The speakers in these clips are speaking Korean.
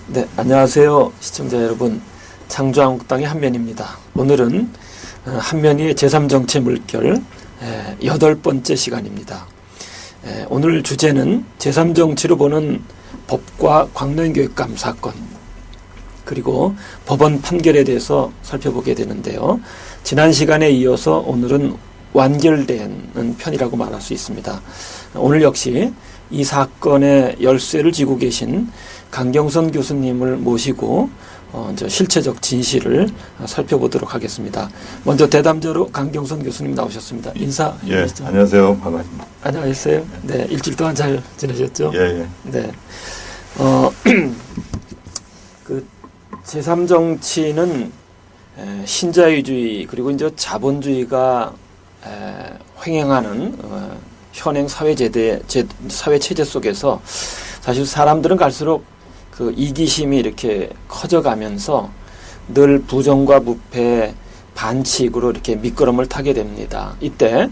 네, 안녕하세요 시청자 여러분, 창조한국당의 한면입니다. 오늘은 한면이의 제3정치 물결 8번째 시간입니다. 오늘 주제는 제3정치로 보는 법과 광명교육감 사건, 그리고 법원 판결에 대해서 살펴보게 되는데요. 지난 시간에 이어서 오늘은 완결되는 편이라고 말할 수 있습니다. 오늘 역시 이 사건의 열쇠를 쥐고 계신 강경선 교수님을 모시고 실체적 진실을 살펴보도록 하겠습니다. 먼저 대담자로 강경선 교수님 나오셨습니다. 인사. 예, 안녕하세요. 반갑습니다. 안녕하세요. 네, 일주일 동안 잘 지내셨죠? 예. 네. 그 제3정치는 신자유주의 그리고 이제 자본주의가 횡행하는 현행 사회체제 속에서 사실 사람들은 갈수록 그 이기심이 이렇게 커져가면서 늘 부정과 부패, 반칙으로 이렇게 미끄럼을 타게 됩니다. 이때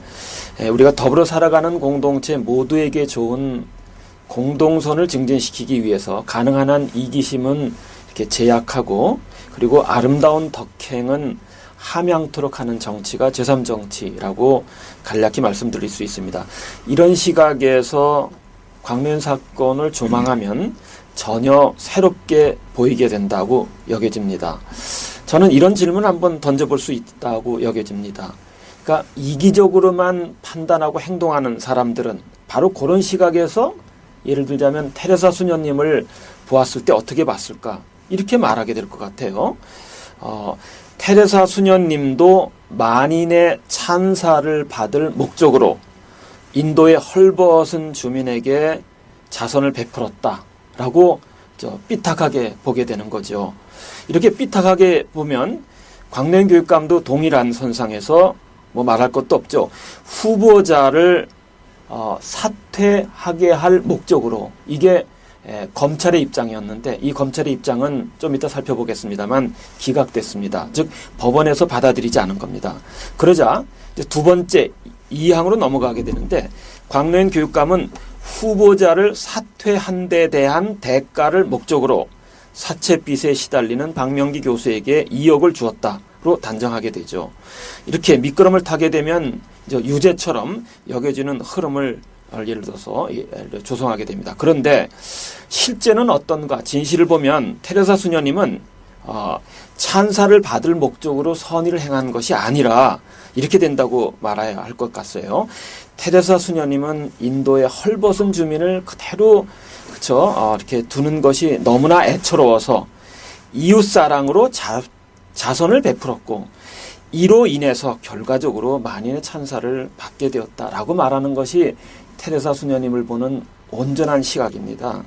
우리가 더불어 살아가는 공동체 모두에게 좋은 공동선을 증진시키기 위해서 가능한 한 이기심은 이렇게 제약하고, 그리고 아름다운 덕행은 함양토록 하는 정치가 제3정치라고 간략히 말씀드릴 수 있습니다. 이런 시각에서 광명 사건을 조망하면 전혀 새롭게 보이게 된다고 여겨집니다. 저는 이런 질문 한번 던져볼 수 있다고 여겨집니다. 그러니까 이기적으로만 판단하고 행동하는 사람들은 바로 그런 시각에서, 예를 들자면 테레사 수녀님을 보았을 때 어떻게 봤을까? 이렇게 말하게 될 것 같아요. 테레사 수녀님도 만인의 찬사를 받을 목적으로 인도의 헐벗은 주민에게 자선을 베풀었다라고 삐딱하게 보게 되는 거죠. 이렇게 삐딱하게 보면 광명교육감도 동일한 선상에서 뭐 말할 것도 없죠. 후보자를 사퇴하게 할 목적으로, 이게 검찰의 입장이었는데 이 검찰의 입장은 좀 이따 살펴보겠습니다만 기각됐습니다. 즉 법원에서 받아들이지 않은 겁니다. 그러자 이제 두 번째 2항으로 넘어가게 되는데, 광명교육감은 후보자를 사퇴한 데 대한 대가를 목적으로 사채빚에 시달리는 박명기 교수에게 2억을 주었다로 단정하게 되죠. 이렇게 미끄럼을 타게 되면 이제 유죄처럼 여겨지는 흐름을 예를 들어서 조성하게 됩니다. 그런데 실제는 어떤가? 진실을 보면 테레사 수녀님은 찬사를 받을 목적으로 선의를 행한 것이 아니라 이렇게 된다고 말해야 할 것 같아요. 테레사 수녀님은 인도의 헐벗은 주민을 그대로 이렇게 두는 것이 너무나 애처로워서 이웃사랑으로 자선을 베풀었고, 이로 인해서 결과적으로 만인의 찬사를 받게 되었다라고 말하는 것이 테레사 수녀님을 보는 온전한 시각입니다.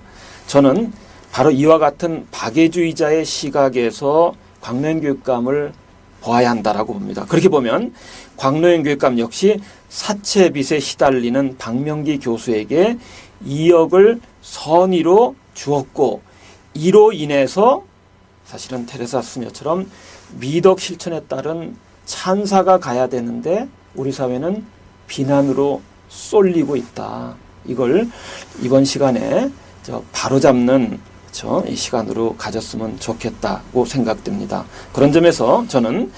저는 바로 이와 같은 박애주의자의 시각에서 광명교육감을 보아야 한다라고 봅니다. 그렇게 보면 광명교육감 역시 사채빚에 시달리는 박명기 교수에게 2억을 선의로 주었고, 이로 인해서 사실은 테레사 수녀처럼 미덕 실천에 따른 찬사가 가야 되는데 우리 사회는 비난으로 쏠리고 있다. 이걸 이번 시간에 바로잡는 이 시간으로 가졌으면 좋겠다고 생각됩니다. 그런 점에서 저는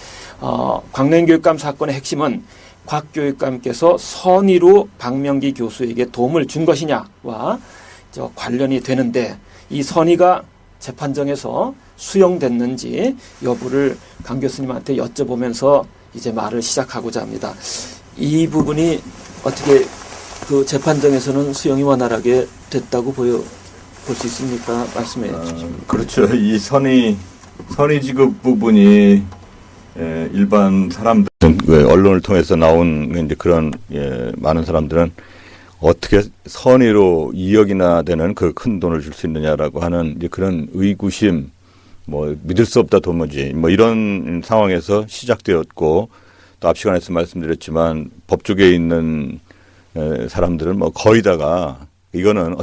광명교육감 사건의 핵심은 곽 교육감께서 선의로 박명기 교수에게 도움을 준 것이냐와 관련이 되는데, 이 선의가 재판정에서 수용됐는지 여부를 강 교수님한테 여쭤보면서 이제 말을 시작하고자 합니다. 이 부분이 어떻게 그 재판정에서는 수용이 원활하게 됐다고 볼 수 있습니까? 말씀해 주십시오. 그렇죠. 이 선의 지급 부분이 일반 사람들, 언론을 통해서 나온 이제 그런 많은 사람들은 어떻게 선의로 2억이나 되는 그 큰 돈을 줄 수 있느냐라고 하는 이제 그런 의구심, 뭐 믿을 수 없다 도무지, 뭐 이런 상황에서 시작되었고, 또 앞 시간에서 말씀드렸지만 법조계에 있는 사람들은 뭐 거의 다가 이거는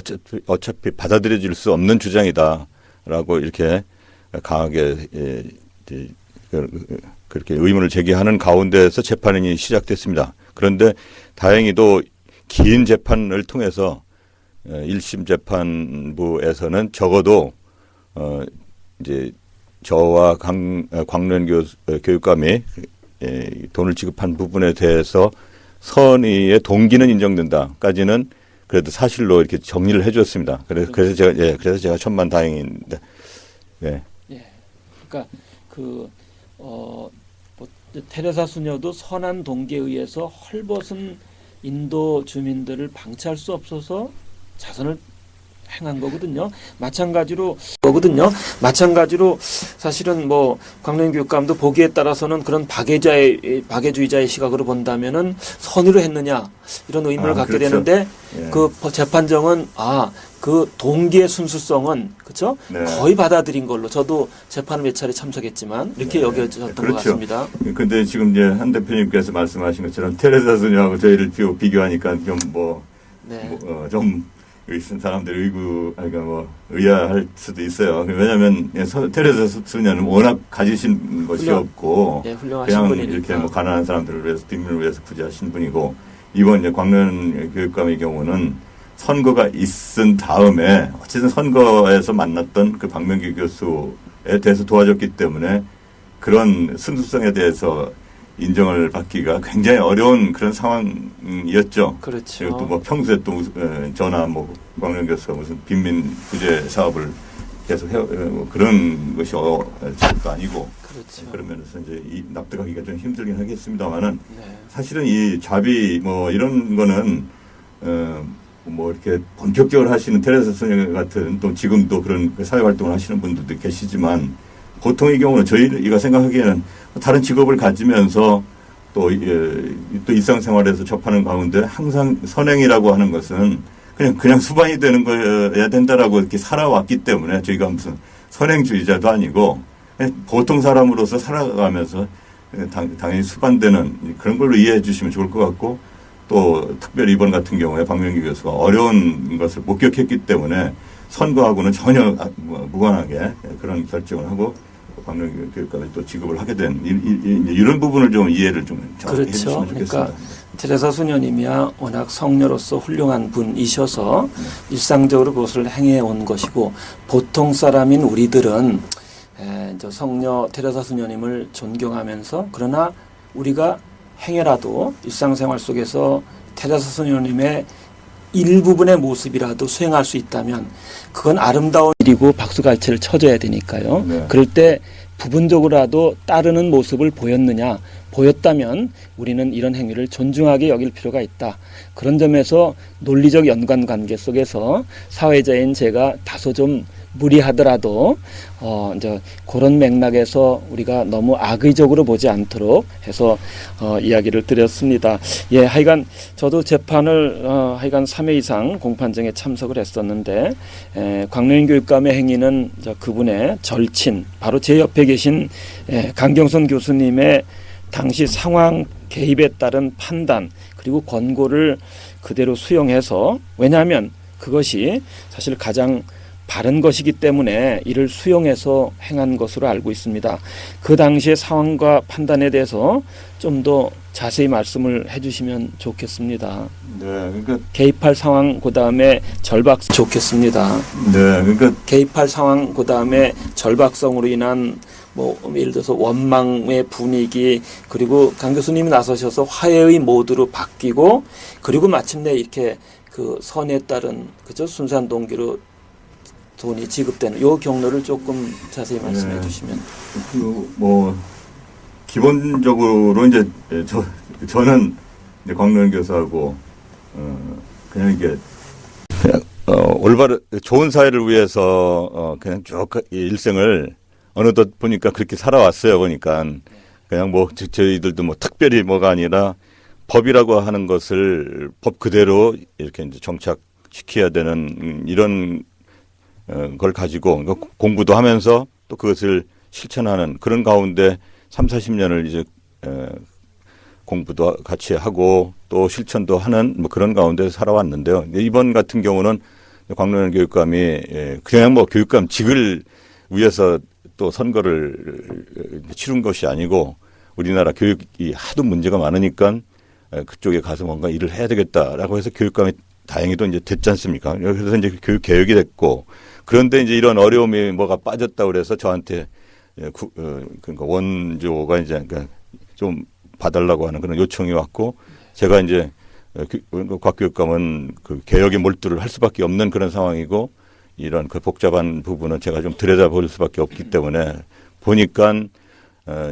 어차피 받아들여질 수 없는 주장이다라고 이렇게 강하게 그렇게 의문을 제기하는 가운데에서 재판이 시작됐습니다. 그런데 다행히도 긴 재판을 통해서 1심 재판부에서는 적어도 이제 저와 광련 교육감이 돈을 지급한 부분에 대해서 선의의 동기는 인정된다까지는 그래도 사실로 이렇게 정리를 해줬습니다. 그래서 제가 천만다행인데. 네. 예. 그러니까 뭐 테레사 수녀도 선한 동기에 의해서 헐벗은 인도 주민들을 방치할 수 없어서 자선을 행한 거거든요. 마찬가지로 사실은 뭐 광련 교육감도 보기에 따라서는 그런 박애주의자의 시각으로 본다면은 선의로 했느냐 이런 의문을 갖게 그렇죠. 되는데 예. 그 재판정은 그 동기의 순수성은 그렇죠? 네. 거의 받아들인 걸로 저도 재판을 몇 차례 참석했지만 이렇게 네. 여겨졌던 그렇죠. 것 같습니다. 근데 지금 이제 한 대표님께서 말씀하신 것처럼 테레사 수녀하고 저희를 비교하니까 좀 있은 사람들이 의아할 수도 있어요. 왜냐하면 테레사 수녀는 워낙 가지신 것이 없고 훌륭하신 그냥 분이니까. 이렇게 가난한 사람들을 위해서 빈민을 위해서 구제하신 분이고 이번 이제 광련 교육감의 경우는 선거가 있은 다음에 어쨌든 선거에서 만났던 그 박명기 교수에 대해서 도와줬기 때문에 그런 순수성에 대해서 인정을 받기가 굉장히 어려운 그런 상황이었죠. 그렇죠. 그리고 또 뭐 평소에 또 저나 뭐 광련 교수가 무슨 빈민 구제 사업을 계속 그런 것이 절도 아니고 그렇죠. 그런 면에서 이제 납득하기가 좀 힘들긴 하겠습니다만은 네. 사실은 이 자비 뭐 이런 거는 뭐 이렇게 본격적으로 하시는 테레사 수녀 같은 또 지금도 그런 사회 활동을 하시는 분들도 계시지만 보통의 경우는 저희가 생각하기에는 다른 직업을 가지면서 또 일상생활에서 접하는 가운데 항상 선행이라고 하는 것은 그냥 수반이 되는 거여야 된다라고 이렇게 살아왔기 때문에 저희가 무슨 선행주의자도 아니고 보통 사람으로서 살아가면서 당연히 수반되는 그런 걸로 이해해 주시면 좋을 것 같고 또 특별히 이번 같은 경우에 박명기 교수가 어려운 것을 목격했기 때문에 선거하고는 전혀 무관하게 그런 결정을 하고 박명기 교육감이 또 지급을 하게 된 이런 부분을 좀 이해를 좀 그렇죠. 해주시면 좋겠습니다. 그러니까 테레사 수녀님이야 워낙 성녀로서 훌륭한 분이셔서 일상적으로 그것을 행해온 것이고 보통 사람인 우리들은 성녀 테레사 수녀님을 존경하면서 그러나 우리가 행여라도 일상생활 속에서 테레사 수녀님의 일부분의 모습이라도 수행할 수 있다면 그건 아름다운 일이고 박수갈채를 쳐줘야 되니까요. 네. 그럴 때 부분적으로라도 따르는 모습을 보였다면 우리는 이런 행위를 존중하게 여길 필요가 있다. 그런 점에서 논리적 연관관계 속에서 사회자인 제가 다소 좀 무리하더라도 이제 그런 맥락에서 우리가 너무 악의적으로 보지 않도록 해서 이야기를 드렸습니다. 예, 하여간 저도 재판을 하여간 3회 이상 공판정에 참석을 했었는데 광련 교육감의 행위는 그분의 절친 바로 제 옆에 계신 강경선 교수님의 당시 상황 개입에 따른 판단 그리고 권고를 그대로 수용해서 왜냐하면 그것이 사실 가장 바른 것이기 때문에 이를 수용해서 행한 것으로 알고 있습니다. 그 당시의 상황과 판단에 대해서 좀 더 자세히 말씀을 해주시면 좋겠습니다. 네, 그러니까 개입할 상황 그다음에 좋겠습니다. 네, 그러니까 개입할 상황 그다음에 절박성으로 인한 뭐 예를 들어서 원망의 분위기 그리고 강 교수님이 나서셔서 화해의 모드로 바뀌고 그리고 마침내 이렇게 그 선에 따른 그죠 순수한 동기로 돈이 지급되는 요 경로를 조금 자세히 말씀해 주시면. 뭐 기본적으로 이제 저는 이제 광련 교수하고 그냥 이게 올바른 좋은 사회를 위해서 그냥 쭉 일생을 어느덧 보니까 그렇게 살아왔어요. 보니까 그냥 뭐 저희들도 뭐 특별히 뭐가 아니라 법이라고 하는 것을 법 그대로 이렇게 이제 정착시켜야 되는 이런 걸 가지고 공부도 하면서 또 그것을 실천하는 그런 가운데 30-40년을 이제 공부도 같이 하고 또 실천도 하는 뭐 그런 가운데 살아왔는데요. 이번 같은 경우는 광련 교육감이 그냥 뭐 교육감직을 위해서 또 선거를 치른 것이 아니고 우리나라 교육이 하도 문제가 많으니까 그쪽에 가서 뭔가 일을 해야 되겠다라고 해서 교육감이 다행히도 이제 됐지 않습니까? 그래서 이제 교육 개혁이 됐고 그런데 이제 이런 어려움이 뭐가 빠졌다 그래서 저한테 그러니까 원조가 이제 그러니까 좀 봐달라고 하는 그런 요청이 왔고 제가 이제 곽 교육감은 그 개혁에 몰두를 할 수밖에 없는 그런 상황이고 이런 그 복잡한 부분은 제가 좀 들여다볼 수밖에 없기 때문에 보니까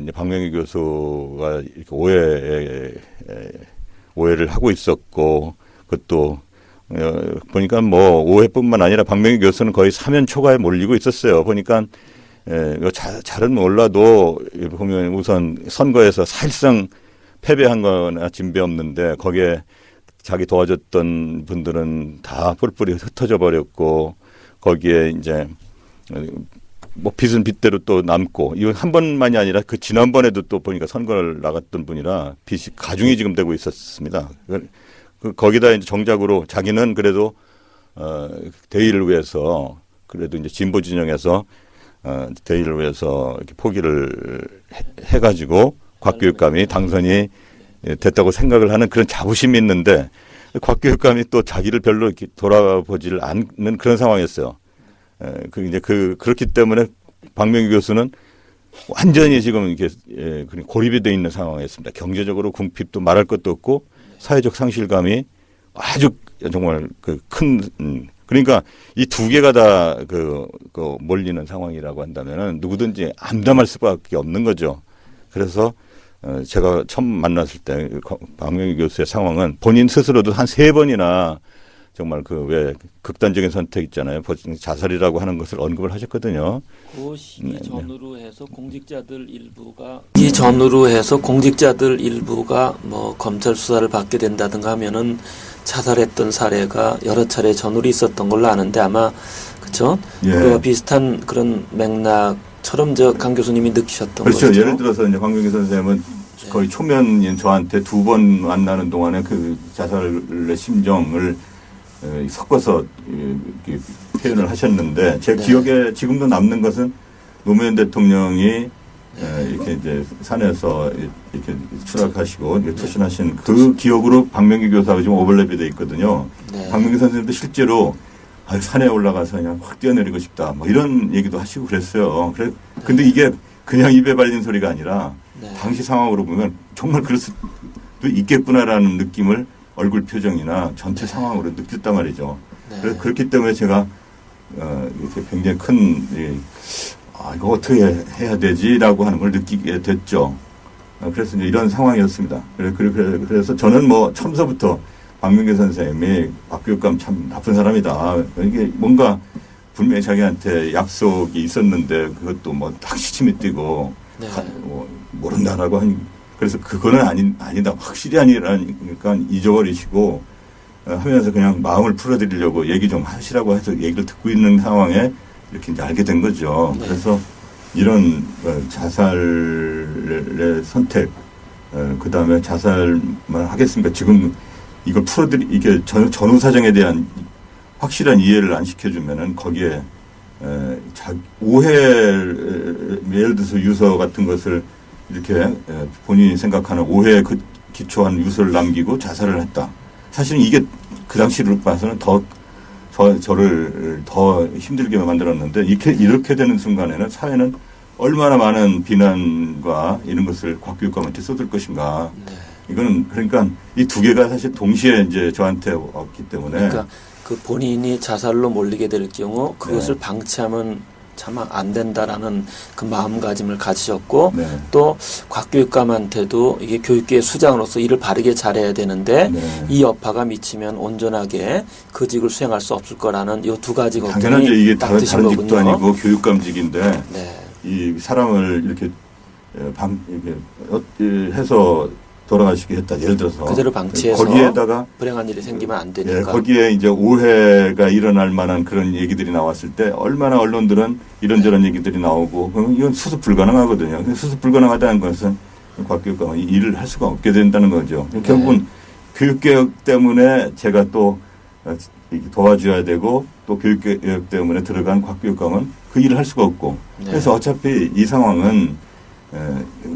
이제 박명희 교수가 이렇게 오해를 하고 있었고 그것도 보니까 뭐 오해뿐만 아니라 박명희 교수는 거의 사면 초과에 몰리고 있었어요. 보니까 잘은 몰라도 보면 우선 선거에서 사실상 패배한 거나 진배 없는데 거기에 자기 도와줬던 분들은 다 뿔뿔이 흩어져 버렸고 거기에 이제 뭐 빚은 빚대로 또 남고 이건 한 번만이 아니라 그 지난번에도 또 보니까 선거를 나갔던 분이라 빚이 가중이 지금 되고 있었습니다. 거기다 이제 정작으로 자기는 그래도 대의를 위해서 그래도 이제 진보 진영에서 대의를 위해서 이렇게 포기를 해가지고 곽 교육감이 당선이 됐다고 생각을 하는 그런 자부심이 있는데 곽 교육감이 또 자기를 별로 이렇게 돌아보지를 않는 그런 상황이었어요. 그렇기 때문에 박명희 교수는 완전히 지금 이렇게 고립이 되어 있는 상황이었습니다. 경제적으로 궁핍도 말할 것도 없고 사회적 상실감이 아주 정말 그러니까 이 두 개가 다 몰리는 상황이라고 한다면은 누구든지 암담할 수밖에 없는 거죠. 그래서 제가 처음 만났을 때 박명희 교수의 상황은 본인 스스로도 한 3번이나 정말 왜 극단적인 선택 있잖아요. 자살이라고 하는 것을 언급을 하셨거든요. 그 시기 전후로 해서 공직자들 일부가 뭐 검찰 수사를 받게 된다든가 하면은 자살했던 사례가 여러 차례 전후로 있었던 걸로 아는데 아마 그렇죠? 예. 그와 비슷한 그런 맥락처럼 강 교수님이 느끼셨던 그렇죠. 거죠. 예를 들어서 이제 박명희 선생님은 거의 초면인 저한테 2번 만나는 동안에 그 자살의 심정을 섞어서 이렇게 표현을 하셨는데 제 기억에 지금도 남는 것은 노무현 대통령이 이렇게 이제 산에서 이렇게 추락하시고 이렇게 투신하신 그 기억으로 박명희 교수하고 지금 오버랩이 돼 있거든요. 네. 박명희 선생님도 실제로 산에 올라가서 그냥 확 뛰어내리고 싶다 뭐 이런 얘기도 하시고 그랬어요. 근데 이게 그냥 입에 발린 소리가 아니라 당시 상황으로 보면 정말 그럴 수도 있겠구나라는 느낌을 얼굴 표정이나 전체 상황으로 느꼈단 말이죠. 그래서 그렇기 때문에 제가 이렇게 굉장히 이거 어떻게 해야 되지라고 하는 걸 느끼게 됐죠. 그래서 이제 이런 상황이었습니다. 그래서 저는 뭐 처음서부터 박명희 선생님이 박 교육감 참 나쁜 사람이다. 이게 뭔가 분명히 자기한테 약속이 있었는데 그것도 뭐 딱 시침이 뛰고 모른다라고 하니 그래서 그거는 아니다. 확실히 아니라니까 잊어버리시고 하면서 그냥 마음을 풀어드리려고 얘기 좀 하시라고 해서 얘기를 듣고 있는 상황에 이렇게 이제 알게 된 거죠. 네. 그래서 이런 자살의 선택, 그 다음에 자살만 하겠습니까? 지금 이걸 이게 전후 사정에 대한 확실한 이해를 안 시켜주면은 거기에 예를 들어서 유서 같은 것을 이렇게 본인이 생각하는 오해에 기초한 유서를 남기고 자살을 했다. 사실은 이게 그 당시를 봐서는 저를 더 힘들게 만들었는데 이렇게 되는 순간에는 사회는 얼마나 많은 비난과 이런 것을 곽 교육감한테 쏟을 것인가. 네. 이거는 그러니까 이 두 개가 사실 동시에 이제 저한테 왔기 때문에. 그러니까 그 본인이 자살로 몰리게 될 경우 그것을 방치하면 참 안 된다라는 그 마음가짐을 가지셨고 또 곽 교육감한테도 이게 교육계의 수장으로서 일을 바르게 잘해야 되는데 이 여파가 미치면 온전하게 그 직을 수행할 수 없을 거라는 이 두 가지 걱정이 당연하죠. 이게 다른 거군요. 직도 아니고 교육감직인데 이 사람을 이렇게 해서 돌아가시게 했다. 예를 들어서 그대로 방치해서 거기에다가 불행한 일이 생기면 안 되니까. 거기에 이제 오해가 일어날 만한 그런 얘기들이 나왔을 때 얼마나 언론들은 이런저런 얘기들이 나오고 그러면 이건 수습 불가능하거든요. 수습 불가능하다는 것은 곽 교육감은 일을 할 수가 없게 된다는 거죠. 결국은 교육개혁 때문에 제가 또 도와줘야 되고 또 교육개혁 때문에 들어간 곽 교육감은 그 일을 할 수가 없고 그래서 어차피 이 상황은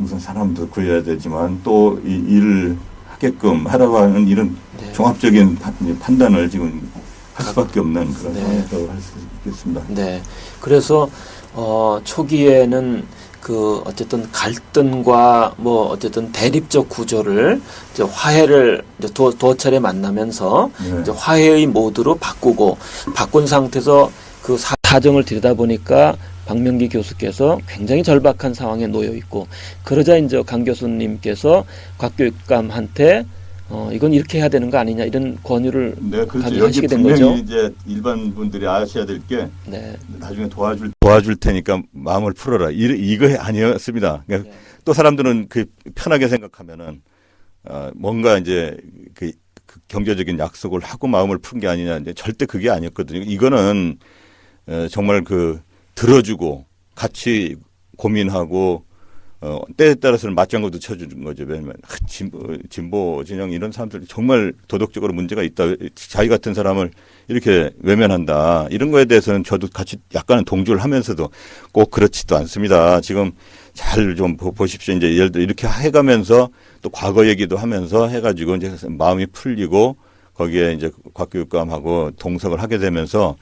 우선 사람도 구해야 되지만 또 이 일을 하게끔 하라고 하는 이런 네. 종합적인 판단을 지금 할 수밖에 없는 그런 네. 상황이라고 할 수 있겠습니다. 네. 그래서 초기에는 그 어쨌든 갈등과 뭐 어쨌든 대립적 구조를 이제 화해를 이제 두어 차례 만나면서 네. 이제 화해의 모드로 바꾼 상태에서 그 사정을 들여다보니까 박명기 교수께서 굉장히 절박한 상황에 놓여 있고, 그러자 이제 강 교수님께서 곽교육감한테 이건 이렇게 해야 되는 거 아니냐 이런 권유를 네, 그렇죠. 여기 강요하시게 된 분명히 거죠. 이제 일반 분들이 아셔야 될 게 네. 나중에 도와줄 테니까 마음을 풀어라. 이거 아니었습니다. 그러니까 네. 또 사람들은 그 편하게 생각하면은 뭔가 이제 그 경제적인 약속을 하고 마음을 푼 게 아니냐. 이제 절대 그게 아니었거든요. 이거는 정말 그 들어주고 같이 고민하고 때에 따라서는 맞장구도 쳐주는 거죠. 왜냐면 진보 진영 이런 사람들이 정말 도덕적으로 문제가 있다. 자기 같은 사람을 이렇게 외면한다. 이런 거에 대해서는 저도 같이 약간은 동조를 하면서도 꼭 그렇지도 않습니다. 지금 잘 좀 보십시오. 이제 예를 들어 이렇게 해가면서 또 과거 얘기도 하면서 해가지고 이제 마음이 풀리고 거기에 이제 곽교육감하고 동석을 하게 되면서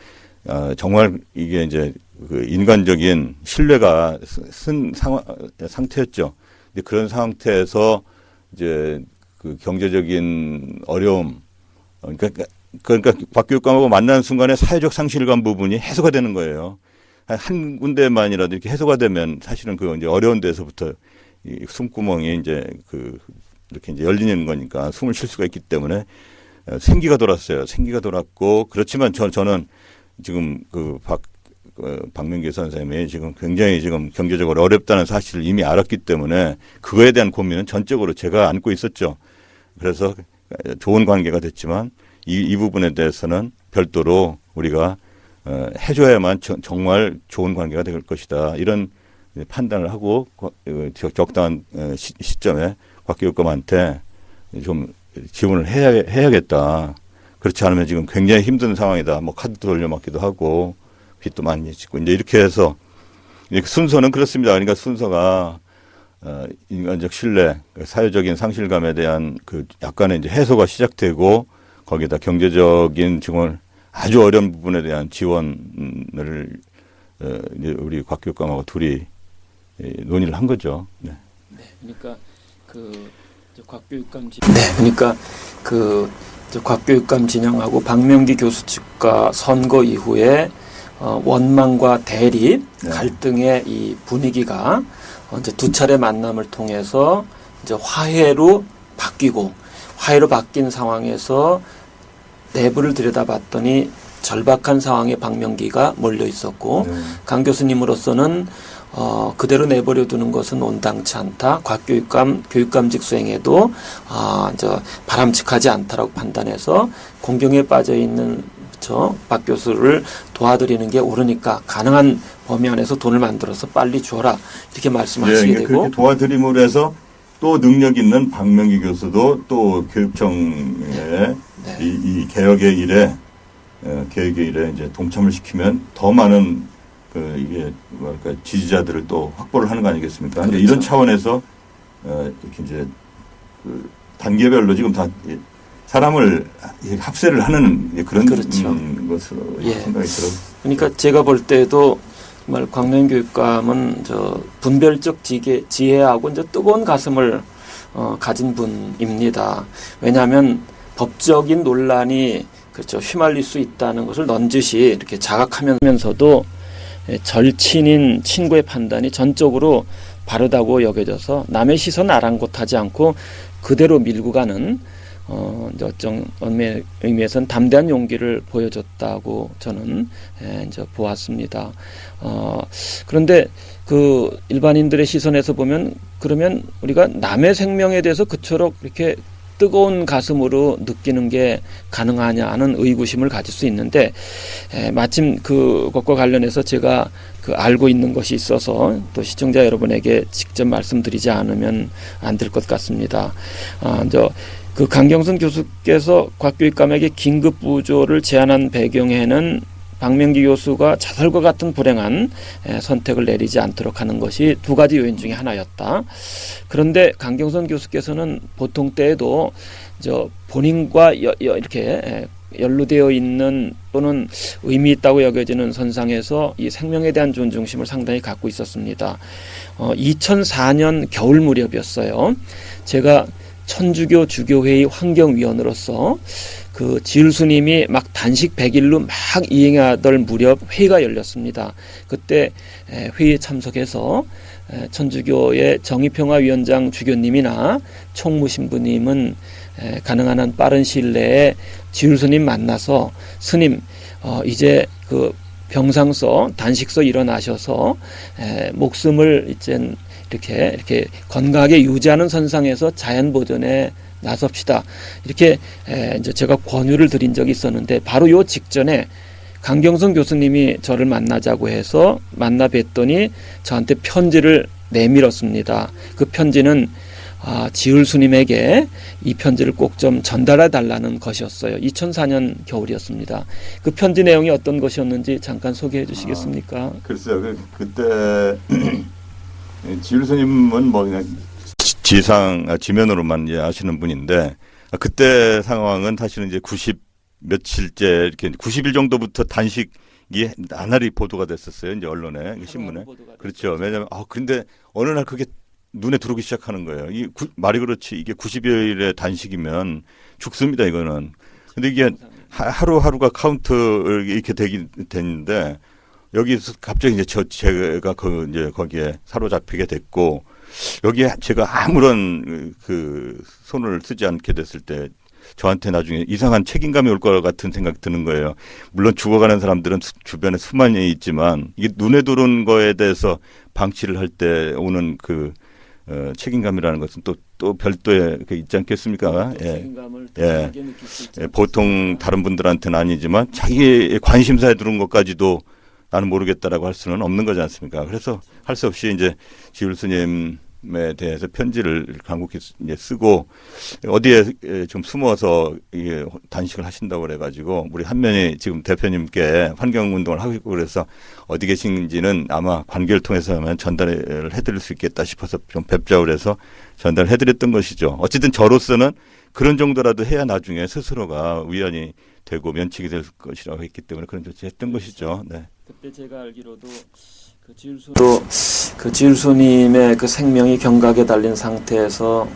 정말 이게 이제 그 인간적인 신뢰가 쓴 상태였죠. 근데 그런 상태에서 이제 그 경제적인 어려움, 그러니까 곽교육감하고 만나는 순간에 사회적 상실감 부분이 해소가 되는 거예요. 한 군데만이라도 이렇게 해소가 되면 사실은 그 이제 어려운 데서부터 이 숨구멍이 이제 그 이렇게 이제 열리는 거니까 숨을 쉴 수가 있기 때문에 생기가 돌았어요. 생기가 돌았고, 그렇지만 저는 지금 박명기 선생님이 지금 굉장히 지금 경제적으로 어렵다는 사실을 이미 알았기 때문에 그거에 대한 고민은 전적으로 제가 안고 있었죠. 그래서 좋은 관계가 됐지만 이 부분에 대해서는 별도로 우리가 해줘야만 정말 좋은 관계가 될 것이다. 이런 판단을 하고 적당한 시점에 곽교육감한테 좀 지원을 해야겠다. 그렇지 않으면 지금 굉장히 힘든 상황이다. 뭐 카드도 돌려막기도 하고 빚도 많이 짓고 이제 이렇게 해서 순서는 그렇습니다. 그러니까 순서가 인간적 신뢰, 사회적인 상실감에 대한 그 약간의 이제 해소가 시작되고 거기다 경제적인 지원을 아주 어려운 부분에 대한 지원을 이제 우리 곽교육감하고 둘이 논의를 한 거죠. 네. 네. 그러니까 곽교육감 곽교육감 진영하고 박명기 교수 측과 선거 이후에 원망과 대립, 네. 갈등의 이 분위기가 이제 두 차례 만남을 통해서 이제 화해로 바뀐 상황에서 내부를 들여다봤더니 절박한 상황에 박명기가 몰려 있었고, 강 교수님으로서는 그대로 내버려 두는 것은 온당치 않다. 교육감직 수행에도 이제 바람직하지 않다라고 판단해서 공경에 빠져 있는 박 교수를 도와드리는 게 옳으니까 가능한 범위 안에서 돈을 만들어서 빨리 줘라 이렇게 말씀하시게 되고, 그렇게 도와드림으로 해서 또 능력 있는 박명기 교수도 또 교육청의 이 개혁의 일에 이제 동참을 시키면 더 많은 이게 뭐랄까 지지자들을 또 확보를 하는 거 아니겠습니까? 그런데 그렇죠. 이런 차원에서 이렇게 이제 단계별로 지금 다 사람을 합세를 하는 그런 그렇죠. 것으로 예. 생각이 들어요. 그러니까 제가 볼 때도 정말 광명 교육감은 분별적 지혜하고 이제 뜨거운 가슴을 가진 분입니다. 왜냐하면 법적인 논란이 휘말릴 수 있다는 것을 넌지시 이렇게 자각하면서도 절친인 친구의 판단이 전적으로 바르다고 여겨져서 남의 시선 아랑곳하지 않고 그대로 밀고 가는 어떤 의미에서는 담대한 용기를 보여줬다고 저는 이제 보았습니다. 그런데 그 일반인들의 시선에서 보면 그러면 우리가 남의 생명에 대해서 그토록 이렇게 뜨거운 가슴으로 느끼는 게 가능하냐 하는 의구심을 가질 수 있는데 마침 그것과 관련해서 제가 알고 있는 것이 있어서 또 시청자 여러분에게 직접 말씀드리지 않으면 안 될 것 같습니다. 강경순 교수께서 곽교육감에게 긴급 부조를 제안한 배경에는 박명기 교수가 자살과 같은 불행한 선택을 내리지 않도록 하는 것이 두 가지 요인 중에 하나였다. 그런데 강경선 교수께서는 보통 때에도 본인과 이렇게 연루되어 있는 또는 의미 있다고 여겨지는 선상에서 이 생명에 대한 존중심을 상당히 갖고 있었습니다. 2004년 겨울 무렵이었어요. 제가 천주교 주교회의 환경위원으로서 그 지율 스님이 막 단식 100일로 막 이행하던 무렵 회의가 열렸습니다. 그때 회의에 참석해서 천주교의 정의평화위원장 주교님이나 총무신부님은 가능한 한 빠른 시일 내에 지율 스님 만나서 스님 이제 그 병상서 단식서 일어나셔서 목숨을 이제 이렇게 건강하게 유지하는 선상에서 자연 보존에 나섭시다. 이렇게 이제 제가 권유를 드린 적이 있었는데 바로 요 직전에 강경선 교수님이 저를 만나자고 해서 만나 뵀더니 저한테 편지를 내밀었습니다. 그 편지는 지율 스님에게 이 편지를 꼭 좀 전달해 달라는 것이었어요. 2004년 겨울이었습니다. 그 편지 내용이 어떤 것이었는지 잠깐 소개해 주시겠습니까? 글쎄요. 그때 지율 스님은 뭐 그냥 지면으로만 이제 아시는 분인데 그때 상황은 사실은 이제 90 며칠째 이렇게 90일 정도부터 단식이 나날이 보도가 됐었어요. 이제 언론에 신문에. 그렇죠. 왜냐하면 그런데 어느 날 그게 눈에 들어오기 시작하는 거예요. 말이 그렇지 이게 90여일의 단식이면 죽습니다. 이거는. 근데 이게 하루하루가 카운트 이렇게 되는데 여기서 갑자기 이제 제가 이제 거기에 사로잡히게 됐고 여기에 제가 아무런 그 손을 쓰지 않게 됐을 때 저한테 나중에 이상한 책임감이 올 것 같은 생각이 드는 거예요. 물론 죽어가는 사람들은 주변에 수만이 있지만 이게 눈에 들어온 거에 대해서 방치를 할 때 오는 그 책임감이라는 것은 또 별도의 있지 않겠습니까? 책임감을 예. 보통 다른 분들한테는 아니지만 자기의 관심사에 들어온 것까지도 나는 모르겠다라고 할 수는 없는 거지 않습니까? 그래서 할 수 없이 이제 지율 스님에 대해서 편지를 간곡히 이제 쓰고 어디에 좀 숨어서 이게 단식을 하신다고 그래가지고 우리 한면이 지금 대표님께 환경운동을 하고 있고 그래서 어디 계신지는 아마 관계를 통해서만 전달을 해드릴 수 있겠다 싶어서 좀 뵙자고 그래서 전달을 해드렸던 것이죠. 어쨌든 저로서는 그런 정도라도 해야 나중에 스스로가 위안이 되고 면책이 될 것이라고 했기 때문에 그런 조치했던 것이죠. 네. 그때 제가 알기로도 그 지율 스님의 그 생명이 경각에 달린 상태에서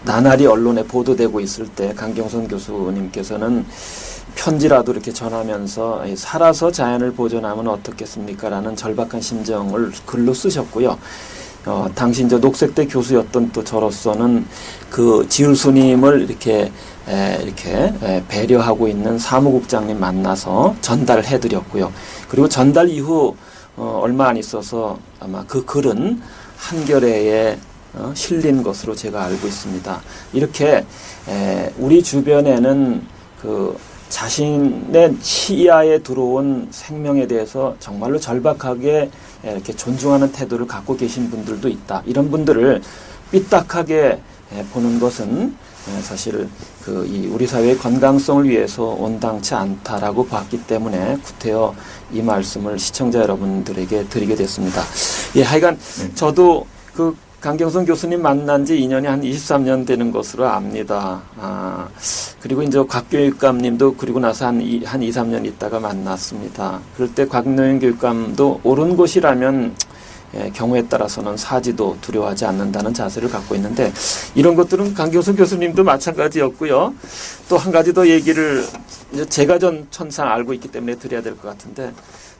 나날이 언론에 보도되고 있을 때 강경선 교수님께서는 편지라도 이렇게 전하면서 살아서 자연을 보존하면 어떻겠습니까? 라는 절박한 심정을 글로 쓰셨고요. 당시 이제 녹색대 교수였던 또 저로서는 그 지율 스님을 이렇게 배려하고 있는 사무국장님 만나서 전달을 해드렸고요. 그리고 전달 이후 얼마 안 있어서 아마 그 글은 한겨레에 실린 것으로 제가 알고 있습니다. 이렇게 우리 주변에는 그 자신의 시야에 들어온 생명에 대해서 정말로 절박하게 이렇게 존중하는 태도를 갖고 계신 분들도 있다. 이런 분들을 삐딱하게 보는 것은 사실 이 우리 사회의 건강성을 위해서 온당치 않다라고 봤기 때문에 구태여 이 말씀을 시청자 여러분들에게 드리게 됐습니다. 하여간 저도 그 강경선 교수님 만난 지 2년이 한 23년 되는 것으로 압니다. 그리고 이제 곽교육감님도 그리고 나서 한 2, 3년 있다가 만났습니다. 그럴 때 곽노영 교육감도 옳은 곳이라면 경우에 따라서는 사지도 두려워하지 않는다는 자세를 갖고 있는데 이런 것들은 강경선 교수님도 마찬가지였고요. 또 한 가지 더 얘기를 제가 전 천상 알고 있기 때문에 드려야 될 것 같은데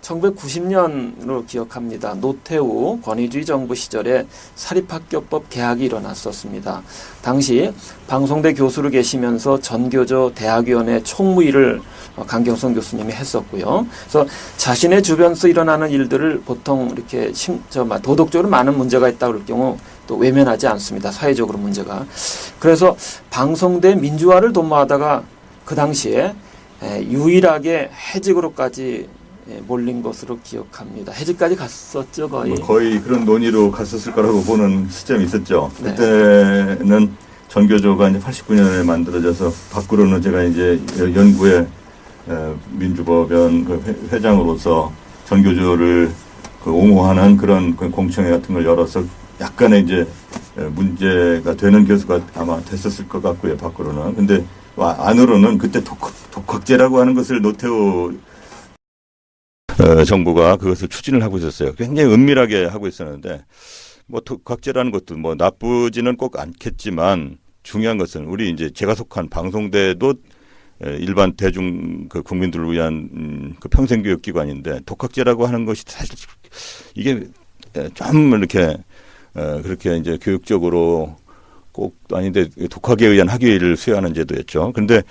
1990년으로 기억합니다. 노태우 권위주의 정부 시절에 사립학교법 개학이 일어났었습니다. 당시 방송대 교수로 계시면서 전교조 대학위원회 총무일을 강경선 교수님이 했었고요. 그래서 자신의 주변에서 일어나는 일들을 보통 이렇게 도덕적으로 많은 문제가 있다고 그럴 경우 또 외면하지 않습니다. 사회적으로 문제가. 그래서 방송대 민주화를 도모하다가 그 당시에 유일하게 해직으로까지 몰린 것으로 기억합니다. 해직까지 갔었죠, 거의. 거의 그런 논의로 갔었을 거라고 보는 시점이 있었죠. 네. 그때는 전교조가 이제 89년에 만들어져서 밖으로는 제가 이제 연구에 민주법연 회장으로서 전교조를 옹호하는 그런 공청회 같은 걸 열어서 약간의 이제 문제가 되는 교수가 아마 됐었을 것 같고요, 밖으로는. 근데 안으로는 그때 독학제라고 하는 것을 노태우 정부가 그것을 추진을 하고 있었어요. 굉장히 은밀하게 하고 있었는데, 뭐 독학제라는 것도 뭐 나쁘지는 꼭 않겠지만 중요한 것은 우리 이제 제가 속한 방송대도 일반 대중 국민들을 위한 평생교육기관인데 독학제라고 하는 것이 사실 이게 좀 이렇게 그렇게 이제 교육적으로 꼭 아닌데 독학에 의한 학위를 수여하는 제도였죠. 그런데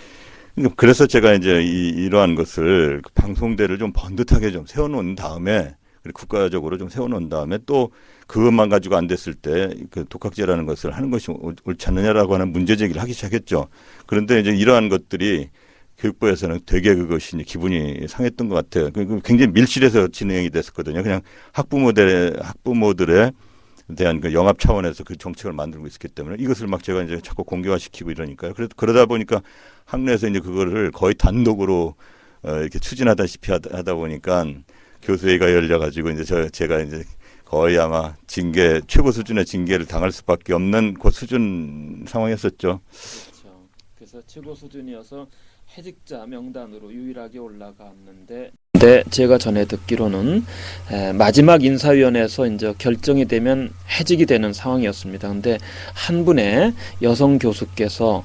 그래서 제가 이제 이러한 것을 방송대를 좀 번듯하게 좀 세워놓은 다음에 국가적으로 좀 세워놓은 다음에 또 그것만 가지고 안 됐을 때 그 독학제라는 것을 하는 것이 옳지 않느냐라고 하는 문제 제기를 하기 시작했죠. 그런데 이제 이러한 것들이 교육부에서는 되게 그것이 기분이 상했던 것 같아요. 굉장히 밀실해서 진행이 됐었거든요. 그냥 학부모들에 대한 그 영합 차원에서 그 정책을 만들고 있었기 때문에 이것을 막 제가 이제 자꾸 공개화시키고 이러니까요. 그러다 보니까 학내에서 이제 그거를 거의 단독으로 이렇게 추진하다시피 하다 보니까 교수회의가 열려가지고 이제 제가 이제 거의 아마 징계, 최고 수준의 징계를 당할 수밖에 없는 그 수준 상황이었었죠. 그렇죠. 그래서 최고 수준이어서 해직자 명단으로 유일하게 올라갔는데, 제가 전에 듣기로는 마지막 인사위원회에서 이제 결정이 되면 해직이 되는 상황이었습니다. 근데 한 분의 여성 교수께서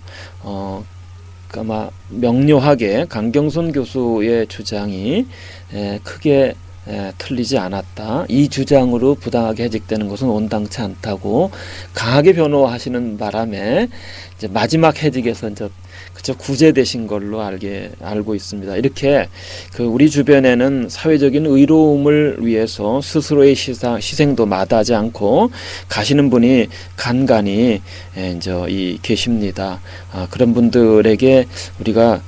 아마 명료하게 강경순 교수의 주장이 크게 틀리지 않았다. 이 주장으로 부당하게 해직되는 것은 온당치 않다고 강하게 변호하시는 바람에 이제 마지막 해직에서 이제 그저 구제되신 걸로 알고 있습니다. 이렇게 우리 주변에는 사회적인 의로움을 위해서 스스로의 희생도 마다하지 않고 가시는 분이 간간히 이제 계십니다. 그런 분들에게 우리가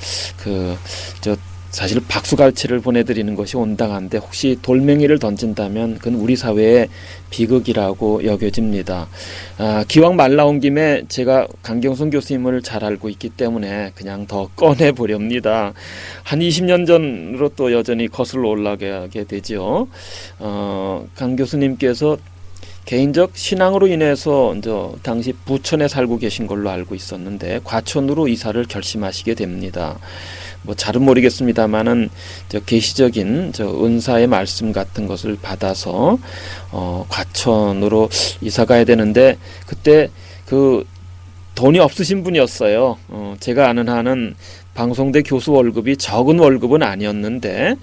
사실 박수갈채를 보내드리는 것이 온당한데 혹시 돌멩이를 던진다면 그건 우리 사회의 비극이라고 여겨집니다. 기왕 말 나온 김에 제가 강경순 교수님을 잘 알고 있기 때문에 그냥 더 꺼내보렵니다. 한 20년 전으로 또 여전히 거슬러 올라가게 되죠. 강 교수님께서 개인적 신앙으로 인해서 이제 당시 부천에 살고 계신 걸로 알고 있었는데 과천으로 이사를 결심하시게 됩니다. 뭐 잘은 모르겠습니다만은 계시적인 은사의 말씀 같은 것을 받아서 과천으로 이사 가야 되는데 그때 돈이 없으신 분이었어요. 제가 아는 한은 방송대 교수 월급이 적은 월급은 아니었는데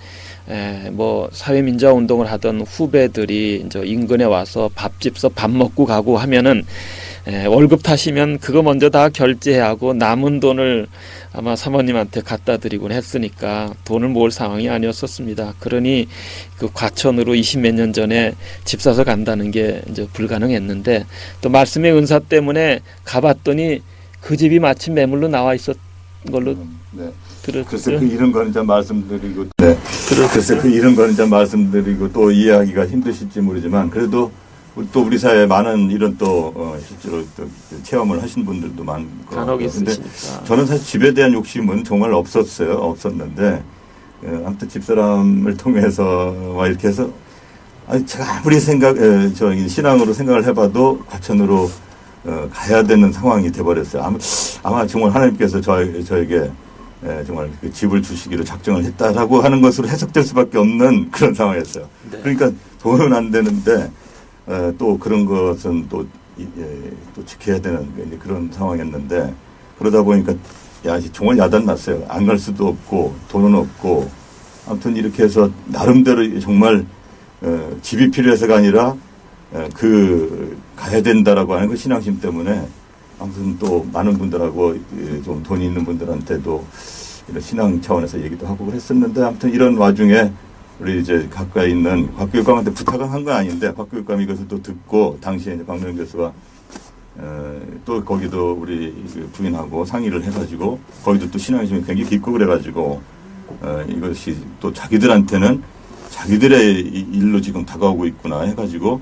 뭐 사회민주화운동을 하던 후배들이 이제 인근에 와서 밥집서 밥 먹고 가고 하면은 월급 타시면 그거 먼저 다 결제하고 남은 돈을 아마 사모님한테 갖다 드리곤 했으니까 돈을 모을 상황이 아니었었습니다. 그러니 과천으로 20몇 년 전에 집 사서 간다는 게 이제 불가능했는데 또 말씀의 은사 때문에 가봤더니 그 집이 마침 매물로 나와 있었 걸로 들었죠. 그래서 이런 거는 이제 말씀드리고 그래서 이런 거는 이제 말씀드리고 또 이해하기가 힘드실지 모르지만 그래도 또 우리 사회에 많은 이런 또 실제로 또 체험을 하신 분들도 많고 간혹 있으시니까. 저는 사실 집에 대한 욕심은 정말 없었는데 아무튼 집사람을 통해서 이렇게 해서 제가 아무리 신앙으로 생각을 해봐도 과천으로 가야 되는 상황이 돼버렸어요. 아마 정말 하나님께서 저에게 정말 그 집을 주시기로 작정을 했다라고 하는 것으로 해석될 수밖에 없는 그런 상황이었어요. 네. 그러니까 돈은 안 되는데 또 그런 것은 또 지켜야 되는 그런 상황이었는데 그러다 보니까 정말 야단났어요. 안 갈 수도 없고 돈은 없고 아무튼 이렇게 해서 나름대로 정말 집이 필요해서가 아니라 가야 된다라고 하는 그 신앙심 때문에 아무튼 또 많은 분들하고 좀 돈이 있는 분들한테도 이런 신앙 차원에서 얘기도 하고 그랬었는데 아무튼 이런 와중에 우리 이제 가까이 있는 곽교육감한테 부탁을 한 건 아닌데 곽교육감이 이것을 또 듣고 당시에 이제 박노영 교수가 또 거기도 우리 부인하고 상의를 해가지고 거기도 또 신앙심이 굉장히 깊고 그래가지고 이것이 또 자기들한테는 자기들의 일로 지금 다가오고 있구나 해가지고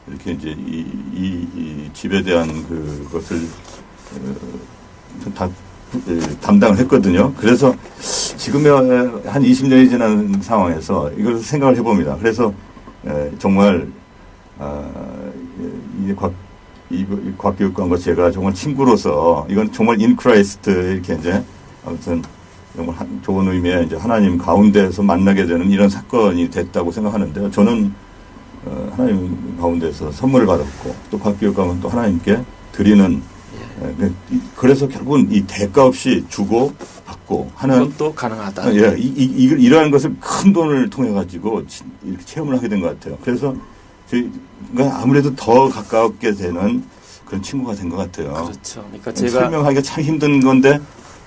이렇게 이제 이 집에 대한 그것을 다 담당을 했거든요. 그래서 지금의 한 20년이 지난 상황에서 이걸 생각을 해봅니다. 그래서 정말 곽 교육관과 제가 정말 친구로서 이건 정말 인크라이스트 이렇게 이제 아무튼 정말 좋은 의미의 이제 하나님 가운데서 만나게 되는 이런 사건이 됐다고 생각하는데요. 저는 하나님 가운데서 선물을 받았고 또 곽 교육관은 또 하나님께 드리는 그래서 결국은 이 대가 없이 주고 받고 하는 것도 가능하다. 이러한 것을 큰 돈을 통해 가지고 이렇게 체험을 하게 된 것 같아요. 그래서 저희가 아무래도 더 가깝게 되는 그런 친구가 된 것 같아요. 그렇죠. 그러니까 제가 설명하기가 참 힘든 건데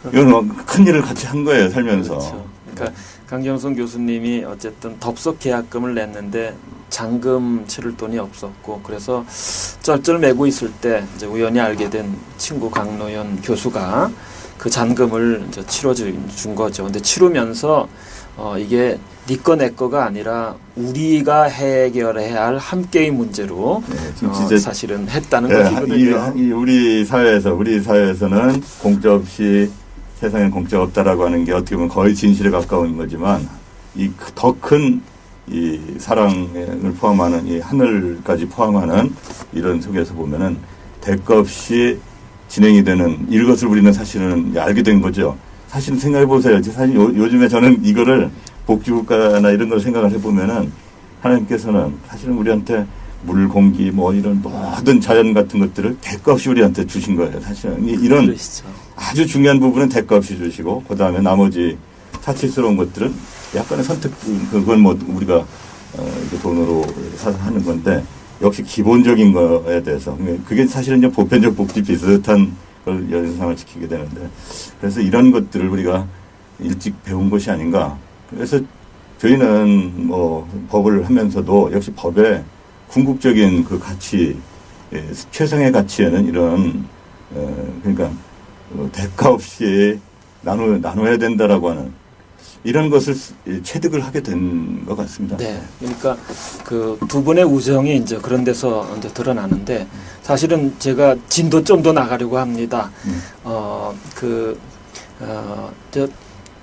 이건 큰 일을 같이 한 거예요, 살면서. 그렇죠. 그러니까 강경선 교수님이 어쨌든 덥석 계약금을 냈는데 잔금 치를 돈이 없었고 그래서 쩔쩔매고 있을 때 이제 우연히 알게 된 친구 강노현 교수가 그 잔금을 이제 치러준 거죠. 근데 치르면서 이게 네 거 내 거가 아니라 우리가 해결해야 할 함께의 문제로 사실은 했다는 것이거든요. 우리 사회에서는 공짜 없이 세상에는 공짜 없다라고 하는 게 어떻게 보면 거의 진실에 가까운 거지만 이 더 큰 이 사랑을 포함하는 이 하늘까지 포함하는 이런 속에서 보면은 대가 없이 진행이 되는 이것을 우리는 사실은 알게 된 거죠. 사실 생각해 보세요. 사실 요즘에 저는 이거를 복지국가나 이런 걸 생각을 해보면은 하나님께서는 사실은 우리한테 물, 공기 뭐 이런 모든 자연 같은 것들을 대가 없이 우리한테 주신 거예요. 사실은 이런 그러시죠. 아주 중요한 부분은 대가 없이 주시고 그 다음에 나머지 사치스러운 것들은 약간의 선택 그건 뭐 우리가 돈으로 사서 하는 건데 역시 기본적인 거에 대해서 그게 사실은 이제 보편적 복지 비슷한 걸 연상을 지키게 되는데 그래서 이런 것들을 우리가 일찍 배운 것이 아닌가. 그래서 저희는 뭐 법을 하면서도 역시 법의 궁극적인 그 가치, 최상의 가치에는 이런 그러니까 대가 없이 나눠야 된다라고 하는 이런 것을 체득을 하게 된 것 같습니다. 네, 그러니까 그 두 분의 우정이 이제 그런 데서 이제 드러나는데 사실은 제가 진도 좀 더 나가려고 합니다. 저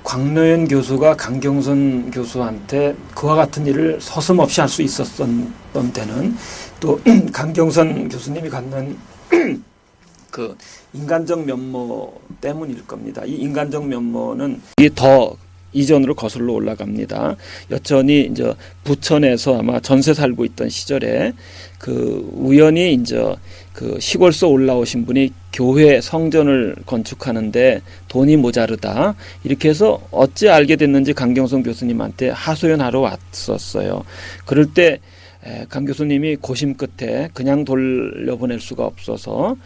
광노현 교수가 강경선 교수한테 그와 같은 일을 서슴없이 할 수 있었던 때는 또 강경선 교수님이 갖는 그 인간적 면모 때문일 겁니다. 이 인간적 면모는 이게 더 이전으로 거슬러 올라갑니다. 여전히 이제 부천에서 아마 전세 살고 있던 시절에 그 우연히 이제 그 시골서 올라오신 분이 교회 성전을 건축하는데 돈이 모자르다 이렇게 해서 어찌 알게 됐는지 강경선 교수님한테 하소연하러 왔었어요. 그럴 때 강 교수님이 고심 끝에 그냥 돌려보낼 수가 없어서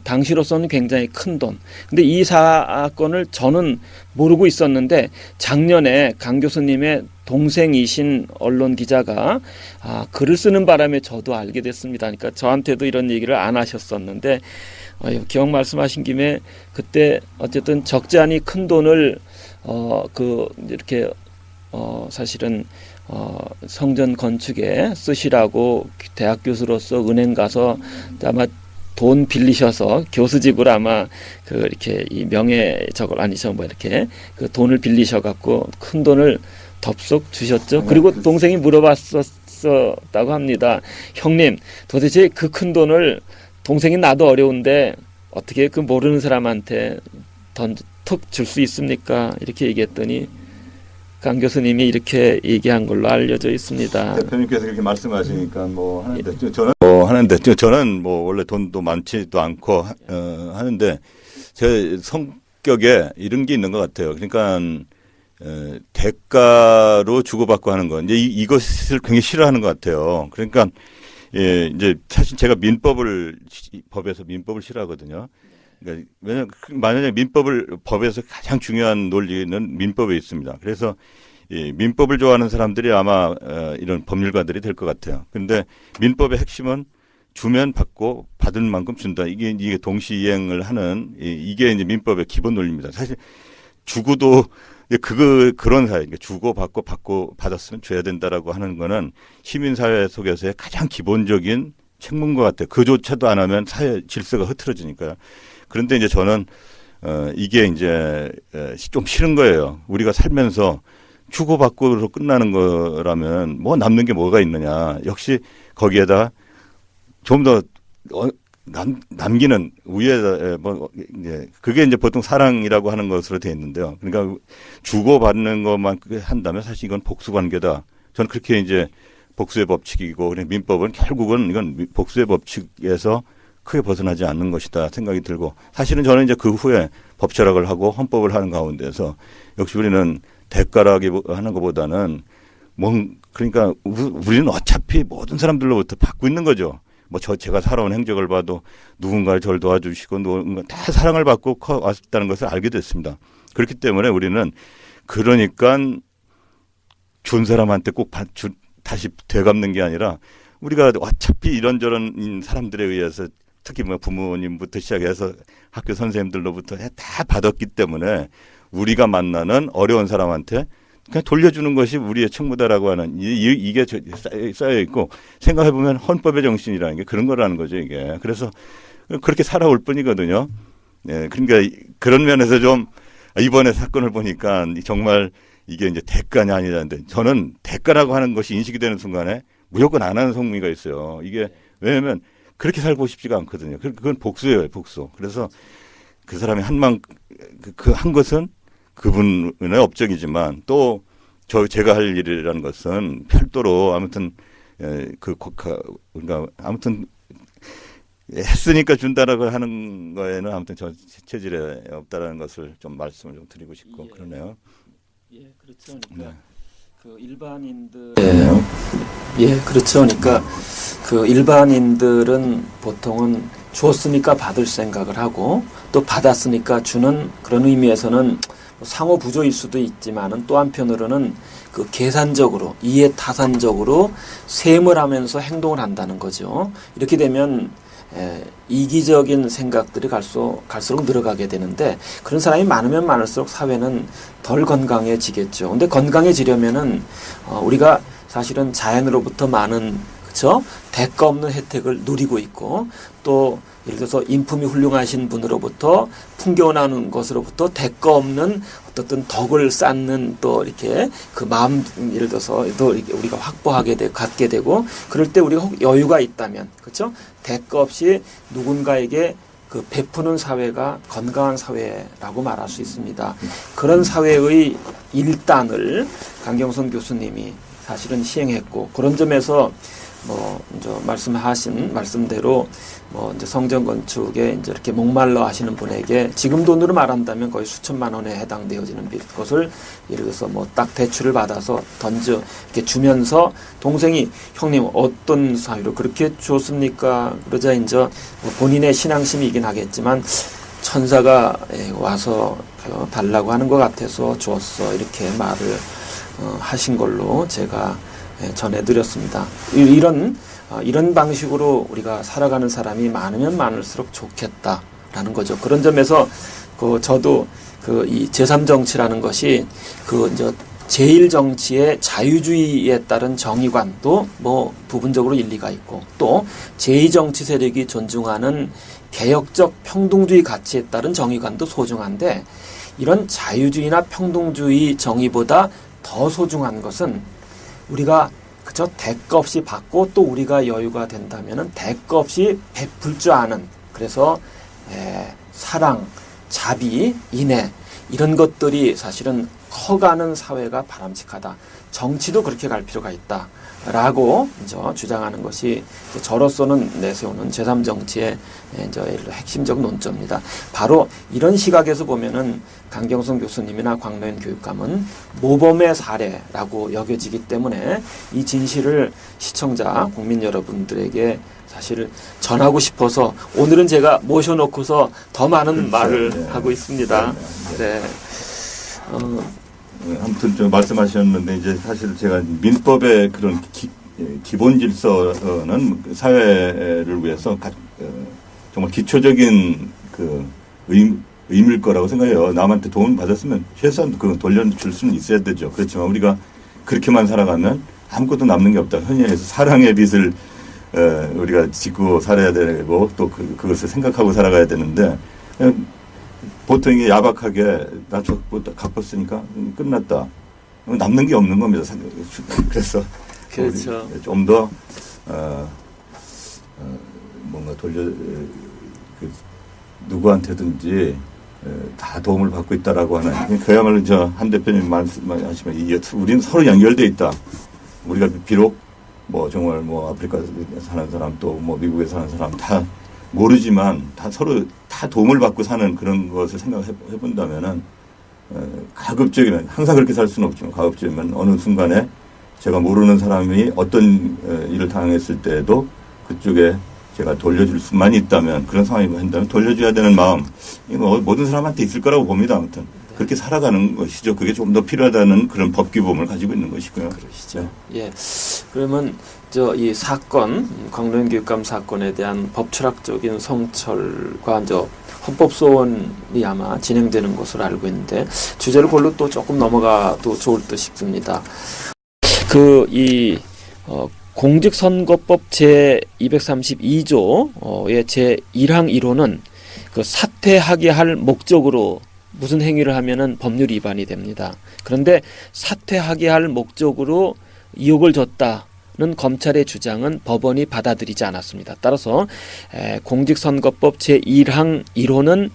당시로서는 굉장히 큰 돈. 근데 이 사건을 저는 모르고 있었는데 작년에 강 교수님의 동생이신 언론 기자가 글을 쓰는 바람에 저도 알게 됐습니다. 그러니까 저한테도 이런 얘기를 안 하셨었는데 기억 말씀하신 김에 그때 어쨌든 적지 않이 큰 돈을 이렇게 사실은 성전 건축에 쓰시라고 대학 교수로서 은행 가서 아마 돈 빌리셔서 교수직으로 아마 이렇게 이 명예 저걸 아니죠 뭐 이렇게 그 돈을 빌리셔 갖고 큰 돈을 덥석 주셨죠. 그리고 동생이 물어봤었다고 합니다. 형님 도대체 그 큰 돈을 동생이 나도 어려운데 어떻게 그 모르는 사람한테 툭 줄 수 있습니까? 이렇게 얘기했더니 강 교수님이 이렇게 얘기한 걸로 알려져 있습니다. 대표님께서 그렇게 말씀하시니까 뭐 하는데 저는 뭐 원래 돈도 많지도 않고 하는데 제 성격에 이런 게 있는 것 같아요. 그러니까 대가로 주고받고 하는 거 이제 이것을 굉장히 싫어하는 것 같아요. 그러니까 이제 사실 제가 법에서 민법을 싫어하거든요. 그러니까 왜냐하면 만약에 법에서 가장 중요한 논리는 민법에 있습니다. 그래서 이 민법을 좋아하는 사람들이 아마 이런 법률가들이 될 것 같아요. 그런데 민법의 핵심은 주면 받고 받을 만큼 준다. 이게 동시 이행을 하는 이게 이제 민법의 기본 논리입니다. 사실 주고도 그런 사회, 그러니까 주고 받고 받았으면 줘야 된다라고 하는 거는 시민 사회 속에서의 가장 기본적인 책무인 것 같아요. 그조차도 안 하면 사회 질서가 흐트러지니까요. 그런데 이제 저는 이게 이제 좀 싫은 거예요. 우리가 살면서 주고받고로 끝나는 거라면 뭐 남는 게 뭐가 있느냐. 역시 거기에다 좀 더 남기는 위에다 뭐 이제 그게 이제 보통 사랑이라고 하는 것으로 되어 있는데요. 그러니까 주고받는 것만 한다면 사실 이건 복수 관계다. 저는 그렇게 이제 복수의 법칙이고 그냥 민법은 결국은 이건 복수의 법칙에서 크게 벗어나지 않는 것이다 생각이 들고 사실은 저는 이제 그 후에 법 철학을 하고 헌법을 하는 가운데서 역시 우리는 대가라기 하는 것보다는 그러니까 우리는 어차피 모든 사람들로부터 받고 있는 거죠. 뭐 제가 살아온 행적을 봐도 누군가를 저를 도와주시고 누군가 다 사랑을 받고 왔다는 것을 알게 됐습니다. 그렇기 때문에 우리는 그러니까 준 사람한테 꼭 다시 되갚는 게 아니라 우리가 어차피 이런저런 사람들에 의해서 특히 뭐 부모님부터 시작해서 학교 선생님들로부터 다 받았기 때문에 우리가 만나는 어려운 사람한테 그냥 돌려주는 것이 우리의 책무다라고 하는 이게 쌓여 있고 생각해보면 헌법의 정신이라는 게 그런 거라는 거죠 이게. 그래서 그렇게 살아올 뿐이거든요. 예, 그러니까 그런 면에서 좀 이번에 사건을 보니까 정말 이게 이제 대가냐 아니냐인데 저는 대가라고 하는 것이 인식이 되는 순간에 무조건 안 하는 성미가 있어요. 이게 왜냐하면 그렇게 살고 싶지가 않거든요. 그건 복수예요, 복수. 그래서 그 사람이 한 것은 그분의 업적이지만 또 제가 할 일이라는 것은 별도로 아무튼 그러니까 아무튼 했으니까 준다라고 하는 거에는 아무튼 저 체질에 없다라는 것을 좀 말씀을 좀 드리고 싶고 그러네요. 예, 그렇죠. 그러니까 네. 그 일반인들 예, 그렇죠. 그러니까 그 일반인들은 보통은 줬으니까 받을 생각을 하고 또 받았으니까 주는 그런 의미에서는 상호 부조일 수도 있지만은 또 한편으로는 그 계산적으로 이해타산적으로 셈을 하면서 행동을 한다는 거죠. 이렇게 되면 이기적인 생각들이 갈수록 늘어가게 되는데 그런 사람이 많으면 많을수록 사회는 덜 건강해지겠죠. 근데 건강해지려면은 우리가 사실은 자연으로부터 많은 그렇죠? 대가 없는 혜택을 누리고 있고 또 예를 들어서 인품이 훌륭하신 분으로부터 풍겨나는 것으로부터 대가 없는 어떤 덕을 쌓는 또 이렇게 그 마음 예를 들어서 또 우리가 갖게 되고 그럴 때 우리가 혹 여유가 있다면 그렇죠? 대가 없이 누군가에게 그 베푸는 사회가 건강한 사회라고 말할 수 있습니다. 그런 사회의 일단을 강경선 교수님이 사실은 시행했고 그런 점에서 이제 말씀하신 말씀대로 이제 성전 건축에 이제 이렇게 목말라 하시는 분에게 지금 돈으로 말한다면 거의 수천만 원에 해당되어지는 것을 예를 들어서 딱 대출을 받아서 이렇게 주면서 동생이 형님 어떤 사유로 그렇게 줬습니까? 그러자 이제 본인의 신앙심이긴 하겠지만 천사가 와서 달라고 하는 것 같아서 줬어 이렇게 말을 하신 걸로 제가 전해드렸습니다. 이런 방식으로 우리가 살아가는 사람이 많으면 많을수록 좋겠다라는 거죠. 그런 점에서 저도 이 제3정치라는 것이 이제 제1정치의 자유주의에 따른 정의관도 부분적으로 일리가 있고 또 제2정치 세력이 존중하는 개혁적 평등주의 가치에 따른 정의관도 소중한데 이런 자유주의나 평등주의 정의보다 더 소중한 것은 우리가 그저 대가 없이 받고 또 우리가 여유가 된다면은 대가 없이 베풀 줄 아는 그래서 사랑, 자비, 인애 이런 것들이 사실은 커가는 사회가 바람직하다. 정치도 그렇게 갈 필요가 있다라고 이제 주장하는 것이 저로서는 내세우는 제3정치의 이제 핵심적 논점입니다. 바로 이런 시각에서 보면은 강경선 교수님이나 광노현 교육감은 모범의 사례라고 여겨지기 때문에 이 진실을 시청자, 국민 여러분들에게 사실 전하고 싶어서 오늘은 제가 모셔놓고서 더 많은 말을 하고 있습니다. 네. 아무튼 좀 말씀하셨는데 이제 사실 제가 민법의 그런 기본 질서는 사회를 위해서 정말 기초적인 그 의미일 거라고 생각해요. 남한테 도움을 받았으면 최소한 그건 돌려줄 수는 있어야 되죠. 그렇지만 우리가 그렇게만 살아가면 아무것도 남는 게 없다. 흔히 해서 사랑의 빚을 우리가 짓고 살아야 되고 또 그것을 생각하고 살아가야 되는데 보통 이게 야박하게 나 저거 갚았으니까 끝났다. 남는 게 없는 겁니다. 그래서 그렇죠. 좀 더 뭔가 누구한테든지 다 도움을 받고 있다라고 하는 그야말로 한 대표님 말씀하시면 이게 우리는 서로 연결돼 있다. 우리가 비록 뭐 정말 뭐 아프리카에 사는 사람 또 뭐 미국에 사는 사람 다 모르지만 다 서로 다 도움을 받고 사는 그런 것을 생각해 본다면은 가급적이면 항상 그렇게 살 수는 없지만 가급적이면 어느 순간에 제가 모르는 사람이 어떤 일을 당했을 때에도 그쪽에 제가 돌려줄 수만 있다면 그런 상황이 된다면 돌려줘야 되는 마음 이거 모든 사람한테 있을 거라고 봅니다. 아무튼 그렇게 살아가는 것이죠. 그게 좀 더 필요하다는 그런 법규범을 가지고 있는 것이고요. 그러시죠. 예. 그러면 이 사건 광로현 교육감 사건에 대한 법철학적인 성찰과 헌법소원이 아마 진행되는 것으로 알고 있는데 주제를 그걸로 또 조금 넘어가도 좋을 듯 싶습니다. 공직선거법 제 232조의 제 1항 1호는 그 사퇴하게 할 목적으로 무슨 행위를 하면은 법률 위반이 됩니다. 그런데 사퇴하게 할 목적으로 이욕을 줬다는 검찰의 주장은 법원이 받아들이지 않았습니다. 따라서 공직선거법 제 1항 1호는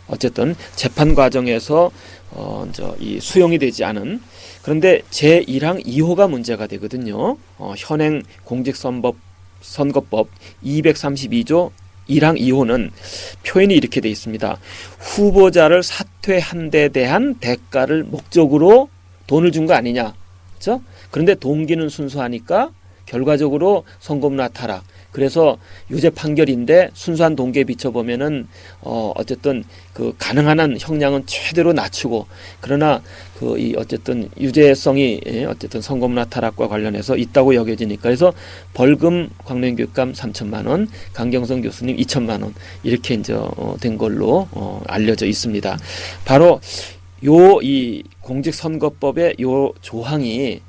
어쨌든 재판 과정에서 이 수용이 되지 않은 그런데 제 1항 2호가 문제가 되거든요. 현행 공직선거법 232조 1항 2호는 표현이 이렇게 되어 있습니다. 후보자를 사퇴한 데 대한 대가를 목적으로 돈을 준 거 아니냐. 그렇죠? 그런데 동기는 순수하니까 결과적으로 선거문화 타락. 그래서 유죄 판결인데 순수한 동기에 비춰보면은 어쨌든 그 가능한 한 형량은 최대로 낮추고 그러나 어쨌든 유죄성이 어쨌든 선거문화 타락과 관련해서 있다고 여겨지니까 그래서 벌금 광로현 교육감 3천만 원, 강경성 교수님 2천만 원 이렇게 된 걸로 알려져 있습니다. 바로 이 공직선거법의 요 조항이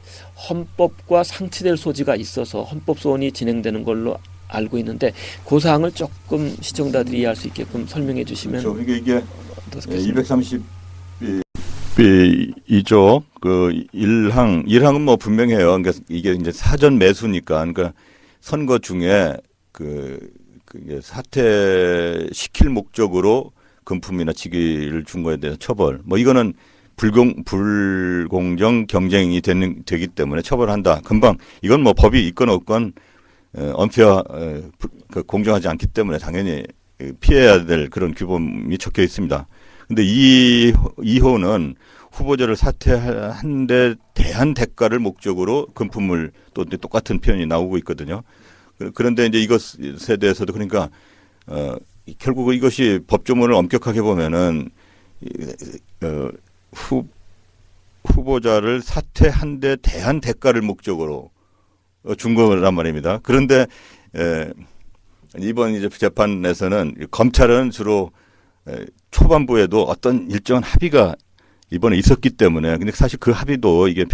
헌법과 상치될 소지가 있어서 헌법소원이 진행되는 걸로 알고 있는데 그 사항을 조금 시청자들이 이해할 수 있게끔 설명해 주시면 그렇죠. 이게 232조 그 1항은 뭐 분명해요. 그러니까 이게 이제 사전 매수니까 그러니까 선거 중에 사퇴시킬 목적으로 금품이나 직위를 준 거에 대해서 처벌. 뭐 이거는 불공정 경쟁이 되기 때문에 처벌한다. 금방 이건 뭐 법이 있건 없건 공정하지 않기 때문에 당연히 피해야 될 그런 규범이 적혀 있습니다. 근데 2호는 후보자를 사퇴한 데 대한 대가를 목적으로 금품을 또 똑같은 표현이 나오고 있거든요. 그런데 이제 이것에 대해서도 그러니까 결국 이것이 법조문을 엄격하게 보면은 후보자를 사퇴한 데 대한 대가를 목적으로 준 거란 말입니다. 그런데 이번 이제 재판에서는 검찰은 주로 초반부에도 어떤 일정한 합의가 이번에 있었기 때문에 근데 사실 그 합의도 이게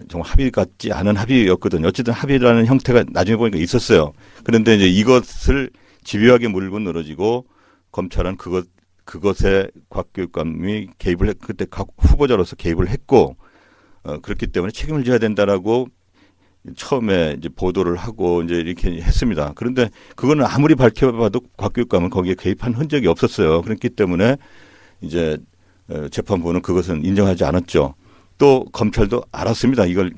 정말 합의 같지 않은 합의였거든요. 어쨌든 합의라는 형태가 나중에 보니까 있었어요. 그런데 이제 이것을 집요하게 물고 늘어지고 검찰은 그것에 곽 교육감이 그때 각 후보자로서 개입을 했고 그렇기 때문에 책임을 져야 된다라고 처음에 이제 보도를 하고 이제 이렇게 했습니다. 그런데 그거는 아무리 밝혀봐도 곽 교육감은 거기에 개입한 흔적이 없었어요. 그렇기 때문에 이제 재판부는 그것은 인정하지 않았죠. 또 검찰도 알았습니다. 이걸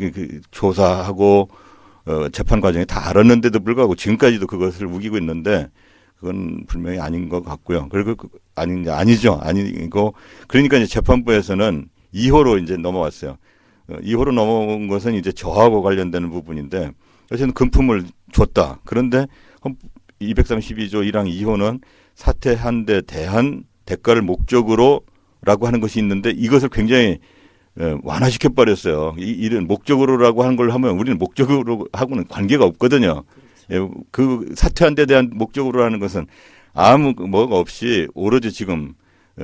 조사하고 재판 과정에 다 알았는데도 불구하고 지금까지도 그것을 우기고 있는데 그건 분명히 아닌 것 같고요. 그리고 아니죠. 아니고 그러니까 이제 재판부에서는 2호로 이제 넘어왔어요. 2호로 넘어온 것은 이제 저하고 관련되는 부분인데 어쨌든 금품을 줬다. 그런데 232조 1항 2호는 사퇴한 데 대한 대가를 목적으로라고 하는 것이 있는데 이것을 굉장히 완화시켜 버렸어요. 이런 목적으로라고 하는 걸 하면 우리는 목적으로 하고는 관계가 없거든요. 그 사퇴한 데 대한 목적으로 하는 것은 아무 뭐가 없이 오로지 지금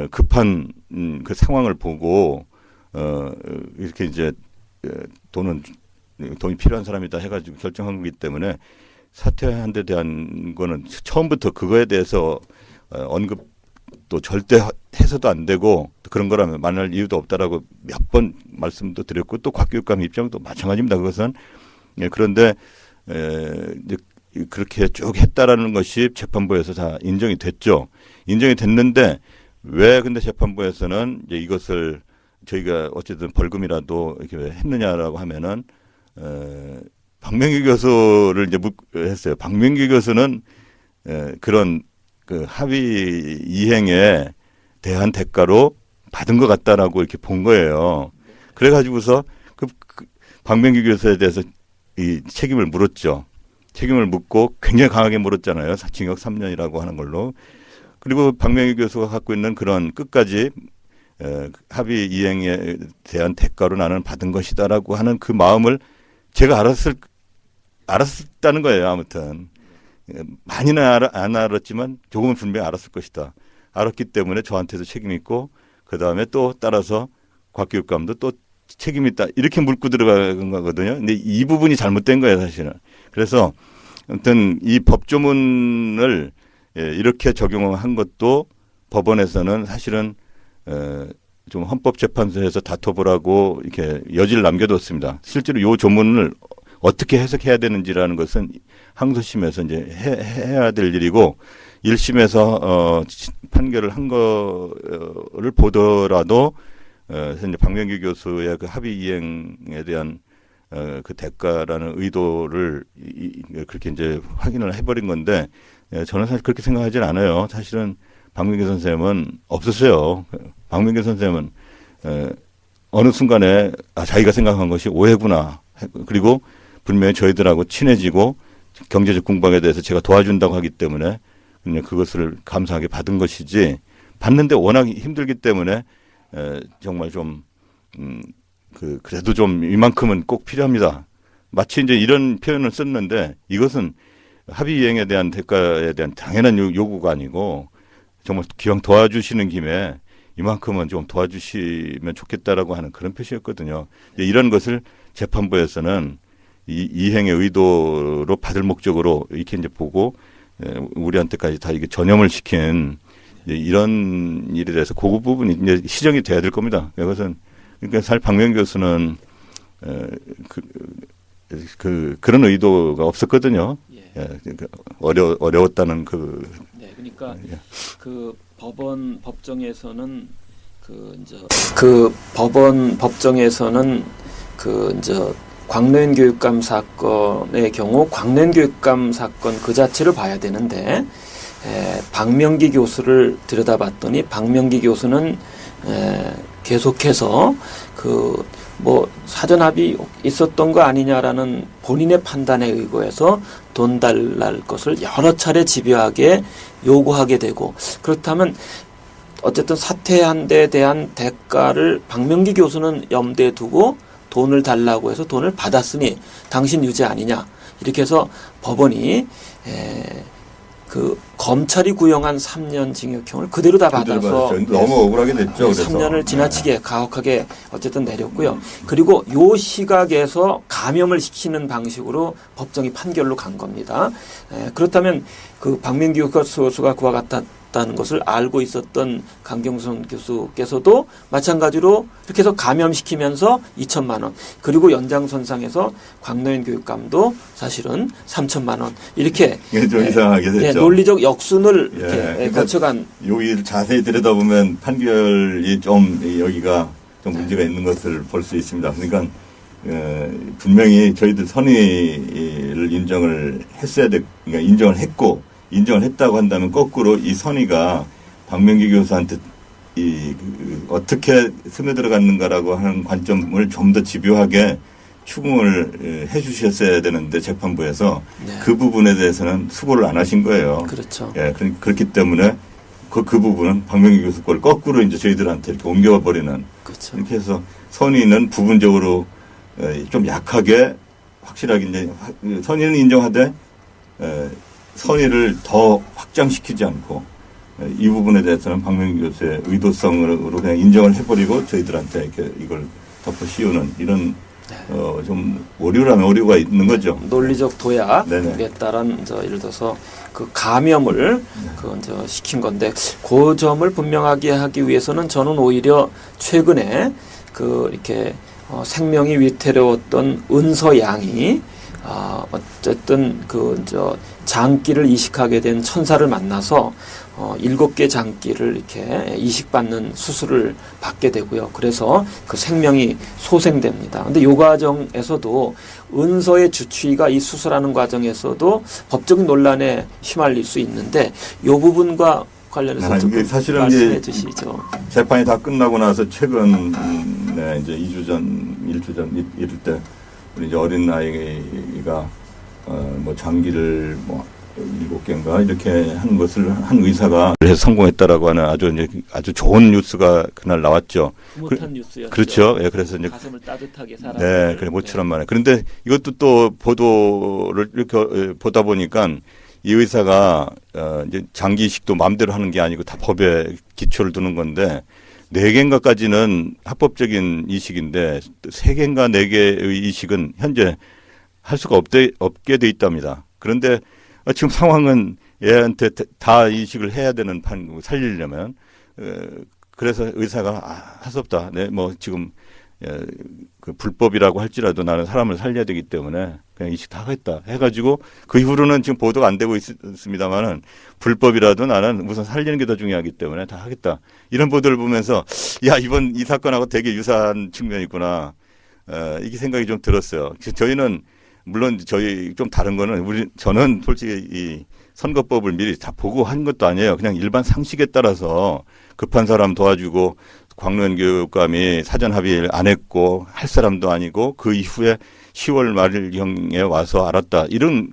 급한 그 상황을 보고 이렇게 이제 돈이 필요한 사람이다 해가지고 결정한 거기 때문에 사퇴한 데 대한 거는 처음부터 그거에 대해서 또 절대 해서도 안 되고 그런 거라면 만날 이유도 없다라고 몇 번 말씀도 드렸고 또 곽교육감 입장도 마찬가지입니다. 그것은 그런데 이제 그렇게 쭉 했다라는 것이 재판부에서 다 인정이 됐죠. 인정이 됐는데 왜 근데 재판부에서는 이제 이것을 저희가 어쨌든 벌금이라도 이렇게 했느냐라고 하면은 박명기 교수를 이제 했어요. 박명기 교수는 그런 그 합의 이행에 대한 대가로 받은 것 같다라고 이렇게 본 거예요. 그래가지고서 그 박명기 교수에 대해서 이 책임을 물었죠. 책임을 묻고 굉장히 강하게 물었잖아요. 징역 3년이라고 하는 걸로. 그리고 박명기 교수가 갖고 있는 그런 끝까지 합의 이행에 대한 대가로 나는 받은 것이다라고 하는 그 마음을 제가 알았다는 거예요. 아무튼 많이는 안 알았지만 조금은 분명히 알았을 것이다. 알았기 때문에 저한테도 책임이 있고 그 다음에 또 따라서 곽교육감도 또 책임이 있다. 이렇게 물고 들어간 거거든요. 근데 이 부분이 잘못된 거예요, 사실은. 그래서 아무튼 이 법조문을 이렇게 적용한 것도 법원에서는 사실은 좀 헌법재판소에서 다퉈보라고 이렇게 여지를 남겨뒀습니다. 실제로 이 조문을 어떻게 해석해야 되는지라는 것은 항소심에서 이제 해야 될 일이고 1심에서 판결을 한 거를 보더라도 현재 박명기 교수의 그 합의 이행에 대한 그 대가라는 의도를 그렇게 이제 확인을 해버린 건데 저는 사실 그렇게 생각하지는 않아요. 사실은 박명기 선생님은 없었어요. 박명기 선생님은 어느 순간에 자기가 생각한 것이 오해구나. 그리고 분명히 저희들하고 친해지고 경제적 공방에 대해서 제가 도와준다고 하기 때문에 그냥 그것을 감사하게 받은 것이지 받는데 워낙 힘들기 때문에 정말 좀 그래도 좀 이만큼은 꼭 필요합니다. 마치 이제 이런 표현을 썼는데 이것은 합의 이행에 대한 대가에 대한 당연한 요구가 아니고 정말 기왕 도와주시는 김에 이만큼은 좀 도와주시면 좋겠다라고 하는 그런 표시였거든요. 이런 것을 재판부에서는 이행의 의도로 받을 목적으로 이렇게 이제 보고 우리한테까지 다 이게 전염을 시킨 이런 일에 대해서 그 부분이 이제 시정이 돼야 될 겁니다. 그것은 그러니까 사실 박명기 교수는 그런 의도가 없었거든요. 예. 어려웠다는 그. 네, 그러니까 그 법원 법정에서는 그 법원 법정에서는 그 이제 광래인 교육감 사건의 경우 광래인 교육감 사건 그 자체를 봐야 되는데 박명기 교수를 들여다봤더니 박명기 교수는 계속해서 그 뭐 사전 합의 있었던 거 아니냐라는 본인의 판단에 의거해서 돈 달랄 것을 여러 차례 집요하게 요구하게 되고 그렇다면 어쨌든 사퇴한 데 대한 대가를 박명기 교수는 염두에 두고 돈을 달라고 해서 돈을 받았으니 당신 유죄 아니냐 이렇게 해서 법원이 그 검찰이 구형한 3년 징역형을 그대로 다 받아서 너무 억울하게 됐죠. 3년을 지나치게 가혹하게 어쨌든 내렸고요. 그리고 요 시각에서 감염을 시키는 방식으로 법정이 판결로 간 겁니다. 그렇다면 그 박명기 교수가 그와 같았다는 것을 알고 있었던 강경선 교수께서도 마찬가지로 이렇게 해서 감염시키면서 2천만 원 그리고 연장선상에서 광노인 교육감도 사실은 3천만 원 이렇게 좀 이상하게 됐죠. 논리적 역순을 이렇게 그러니까 거쳐간 여기를 자세히 들여다보면 판결이 좀 여기가 좀 문제가 있는 것을 볼 수 있습니다. 그러니까 분명히 저희들 선의를 인정을 했어야 돼. 그러니까 인정을 했고 인정을 했다고 한다면 거꾸로 이 선의가 박명기 교수한테 어떻게 스며들어갔는가라고 하는 관점을 좀 더 집요하게 추궁을 해 주셨어야 되는데 재판부에서 그 부분에 대해서는 수고를 안 하신 거예요. 그렇죠. 예, 그렇기 때문에 그 부분은 박명기 교수 걸 거꾸로 이제 저희들한테 이렇게 옮겨버리는. 그렇죠. 이렇게 해서 선의는 부분적으로 좀 약하게 확실하게 이제 선의는 인정하되 선의를 더 확장시키지 않고 이 부분에 대해서는 박명기 교수의 의도성으로 그냥 인정을 해버리고 저희들한테 이렇게 이걸 덮어 씌우는 이런 좀 오류라면 오류가 있는 거죠. 논리적 도약에 네네. 따른 예를 들어서 그 감염을 시킨 건데 그 점을 분명하게 하기 위해서는 저는 오히려 최근에 이렇게 생명이 위태로웠던 은서 양이 어쨌든 장기를 이식하게 된 천사를 만나서 7개 장기를 이렇게 이식받는 수술을 받게 되고요. 그래서 그 생명이 소생됩니다. 근데 이 과정에서도 은서의 주치의가 이 수술하는 과정에서도 법적인 논란에 휘말릴 수 있는데 이 부분과 관련해서 좀 사실은 말씀해 주시죠. 재판이 다 끝나고 나서 최근 이제 2주 전, 1주 전 이럴 때 우리 이제 어린 아이가 뭐 장기를 뭐 7개인가 이렇게 한 것을 한 의사가 해서 성공했다라고 하는 아주 좋은 뉴스가 그날 나왔죠. 흐뭇한 뉴스였죠. 그렇죠. 예, 그래서 이제 가슴을 따뜻하게 살아. 네, 그래 모처럼 만에. 그런데 이것도 또 보도를 이렇게 보다 보니까 이 의사가 이제 장기 이식도 마음대로 하는 게 아니고 다 법에 기초를 두는 건데 4개인가까지는 합법적인 이식인데 3개인가 4개의 이식은 현재 할 수가 없게 돼 있답니다. 그런데 지금 상황은 얘한테 다 이식을 해야 되는 판이고 살리려면 그래서 의사가 할 수 없다. 네, 뭐 지금 그 불법이라고 할지라도 나는 사람을 살려야 되기 때문에 그냥 이식 다 하겠다 해가지고 그 이후로는 지금 보도가 안 되고 있습니다만은 불법이라도 나는 우선 살리는 게 더 중요하기 때문에 다 하겠다. 이런 보도를 보면서 야 이번 이 사건하고 되게 유사한 측면이 있구나. 이게 생각이 좀 들었어요. 저희는 물론 저희 좀 다른 거는 저는 솔직히 이 선거법을 미리 다 보고 한 것도 아니에요. 그냥 일반 상식에 따라서 급한 사람 도와주고 광로연 교육감이 사전 합의를 안 했고 할 사람도 아니고 그 이후에 10월 말경에 와서 알았다. 이런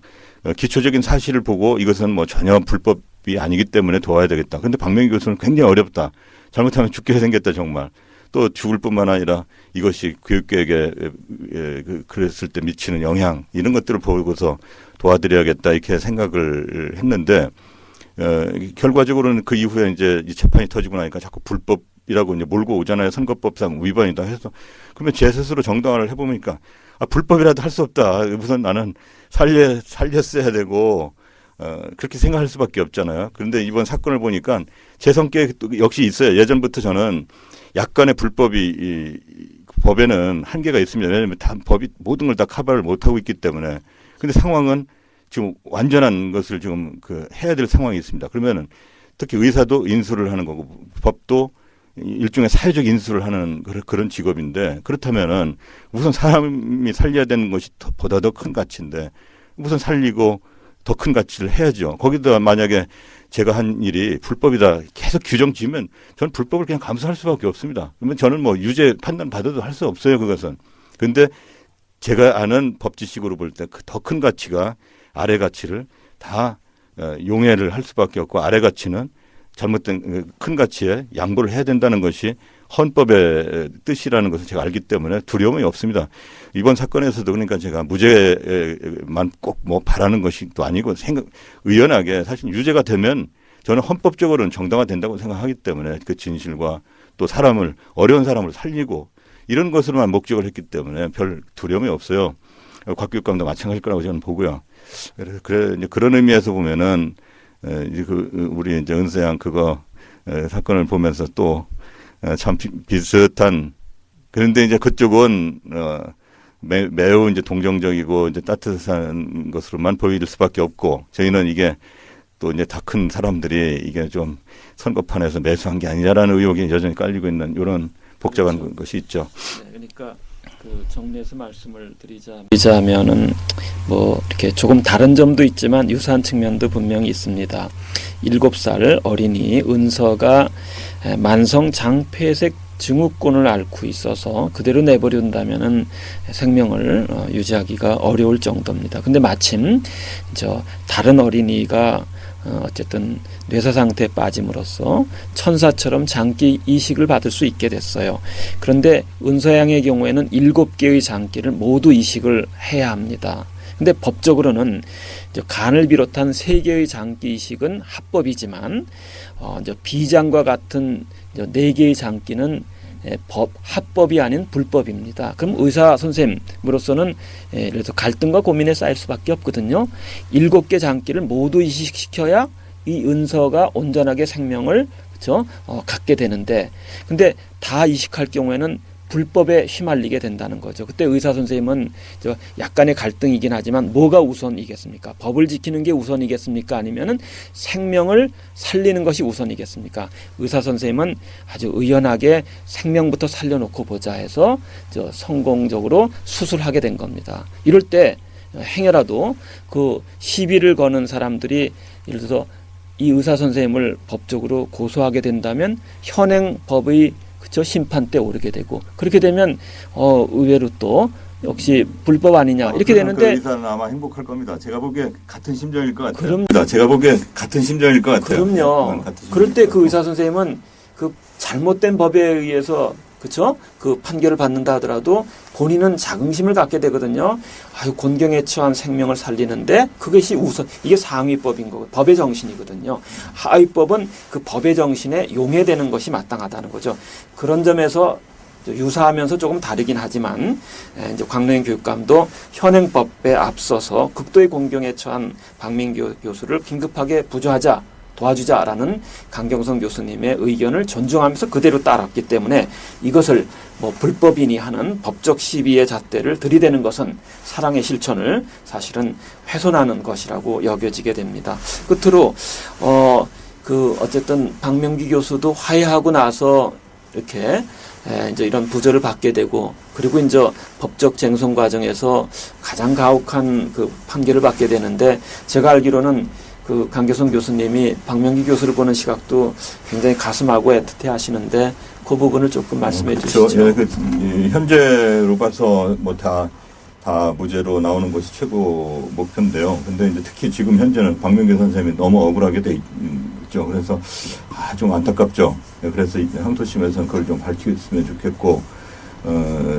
기초적인 사실을 보고 이것은 뭐 전혀 불법이 아니기 때문에 도와야 되겠다. 근데 박명희 교수는 굉장히 어렵다. 잘못하면 죽게 생겼다 정말. 또 죽을 뿐만 아니라 이것이 교육계획에 그랬을 때 미치는 영향 이런 것들을 보고서 도와드려야겠다 이렇게 생각을 했는데 결과적으로는 그 이후에 이제 이 재판이 터지고 나니까 자꾸 불법이라고 이제 몰고 오잖아요. 선거법상 위반이다 해서 그러면 제 스스로 정당화를 해보니까 불법이라도 할 수 없다. 우선 나는 살렸어야 되고 그렇게 생각할 수밖에 없잖아요. 그런데 이번 사건을 보니까 제 성격이 역시 있어요. 예전부터 저는 약간의 불법이 법에는 한계가 있습니다. 왜냐하면 다 법이 모든 걸 다 커버를 못하고 있기 때문에. 근데 상황은 지금 완전한 것을 지금 해야 될 상황이 있습니다. 그러면은 특히 의사도 인수를 하는 거고 법도 일종의 사회적 인수를 하는 그런 직업인데 그렇다면은 우선 사람이 살려야 되는 것이 보다 더 큰 가치인데 우선 살리고 더 큰 가치를 해야죠. 거기다 만약에 제가 한 일이 불법이다 계속 규정 지으면 저는 불법을 그냥 감수할 수밖에 없습니다. 그러면 저는 뭐 유죄 판단 받아도 할 수 없어요. 그것은. 그런데 제가 아는 법 지식으로 볼 때 더 큰 가치가 아래 가치를 다 용해를 할 수밖에 없고 아래 가치는 잘못된 큰 가치에 양보를 해야 된다는 것이 헌법의 뜻이라는 것을 제가 알기 때문에 두려움이 없습니다. 이번 사건에서도 그러니까 제가 무죄만 꼭 뭐 바라는 것이 또 아니고 의연하게 사실 유죄가 되면 저는 헌법적으로는 정당화된다고 생각하기 때문에 그 진실과 또 어려운 사람을 살리고 이런 것으로만 목적을 했기 때문에 별 두려움이 없어요. 곽 교육감도 마찬가지일 거라고 저는 보고요. 그래서 그런 의미에서 보면은 우리 이제 은서양 사건을 보면서 또 참 비슷한 그런데 이제 그쪽은 매우 이제 동정적이고 이제 따뜻한 것으로만 보일 수밖에 없고 저희는 이게 또 이제 다 큰 사람들이 이게 좀 선거판에서 매수한 게 아니냐라는 의혹이 여전히 깔리고 있는 이런 복잡한 그렇죠. 것이 있죠. 네, 그러니까 정리해서 말씀을 드리자면은 뭐 이렇게 조금 다른 점도 있지만 유사한 측면도 분명히 있습니다. 7살 어린이 은서가 만성 장폐색 증후군을 앓고 있어서 그대로 내버린다면은 생명을 유지하기가 어려울 정도입니다. 근데 마침 다른 어린이가 어쨌든 뇌사 상태에 빠짐으로써 천사처럼 장기 이식을 받을 수 있게 됐어요. 그런데 은서양의 경우에는 7개의 장기를 모두 이식을 해야 합니다. 근데 법적으로는 간을 비롯한 3개의 장기 이식은 합법이지만 비장과 같은 4개의 장기는 합법이 아닌 불법입니다. 그럼 의사 선생님으로서는 예를 들어서 갈등과 고민에 쌓일 수밖에 없거든요. 7개 장기를 모두 이식시켜야 이 은서가 온전하게 생명을 그렇죠? 갖게 되는데, 근데 다 이식할 경우에는 불법에 휘말리게 된다는 거죠. 그때 의사 선생님은 약간의 갈등이긴 하지만 뭐가 우선이겠습니까? 법을 지키는 게 우선이겠습니까? 아니면은 생명을 살리는 것이 우선이겠습니까? 의사 선생님은 아주 의연하게 생명부터 살려놓고 보자 해서 성공적으로 수술하게 된 겁니다. 이럴 때 행여라도 그 시비를 거는 사람들이 예를 들어서 이 의사 선생님을 법적으로 고소하게 된다면 현행 법의 그쵸 심판대 오르게 되고, 그렇게 되면 의외로 또 역시 불법 아니냐 이렇게 되는데, 그 의사는 아마 행복할 겁니다. 제가 보기에 같은 심정일 것 같아요. 제가 보기에 같은 심정일 것 같아요. 그럼요. 그럴 때 그 의사 선생님은 그 잘못된 법에 의해서 그렇죠? 그 판결을 받는다 하더라도 본인은 자긍심을 갖게 되거든요. 아유, 곤경에 처한 생명을 살리는데 그것이 우선, 이게 상위법인 거고 법의 정신이거든요. 하위법은 그 법의 정신에 용해되는 것이 마땅하다는 거죠. 그런 점에서 유사하면서 조금 다르긴 하지만 이제 광노현 교육감도 현행법에 앞서서 극도의 곤경에 처한 박민규 교수를 긴급하게 부조하자, 도와주자라는 강경성 교수님의 의견을 존중하면서 그대로 따랐기 때문에 이것을 뭐 불법이니 하는 법적 시비의 잣대를 들이대는 것은 사랑의 실천을 사실은 훼손하는 것이라고 여겨지게 됩니다. 끝으로 어쨌든 박명기 교수도 화해하고 나서 이렇게 이제 이런 부조를 받게 되고, 그리고 이제 법적 쟁송 과정에서 가장 가혹한 그 판결을 받게 되는데, 제가 알기로는 그 강교성 교수님이 박명기 교수를 보는 시각도 굉장히 가슴하고 애틋해 하시는데 그 부분을 조금 말씀해 그렇죠. 주시죠. 예, 현재로 봐서 뭐 다 무죄로 나오는 것이 최고 목표인데요. 근데 이제 특히 지금 현재는 박명기 선생님이 너무 억울하게 돼 있죠. 그래서 좀 안타깝죠. 그래서 항소심에서는 그걸 좀 밝혔으면 좋겠고,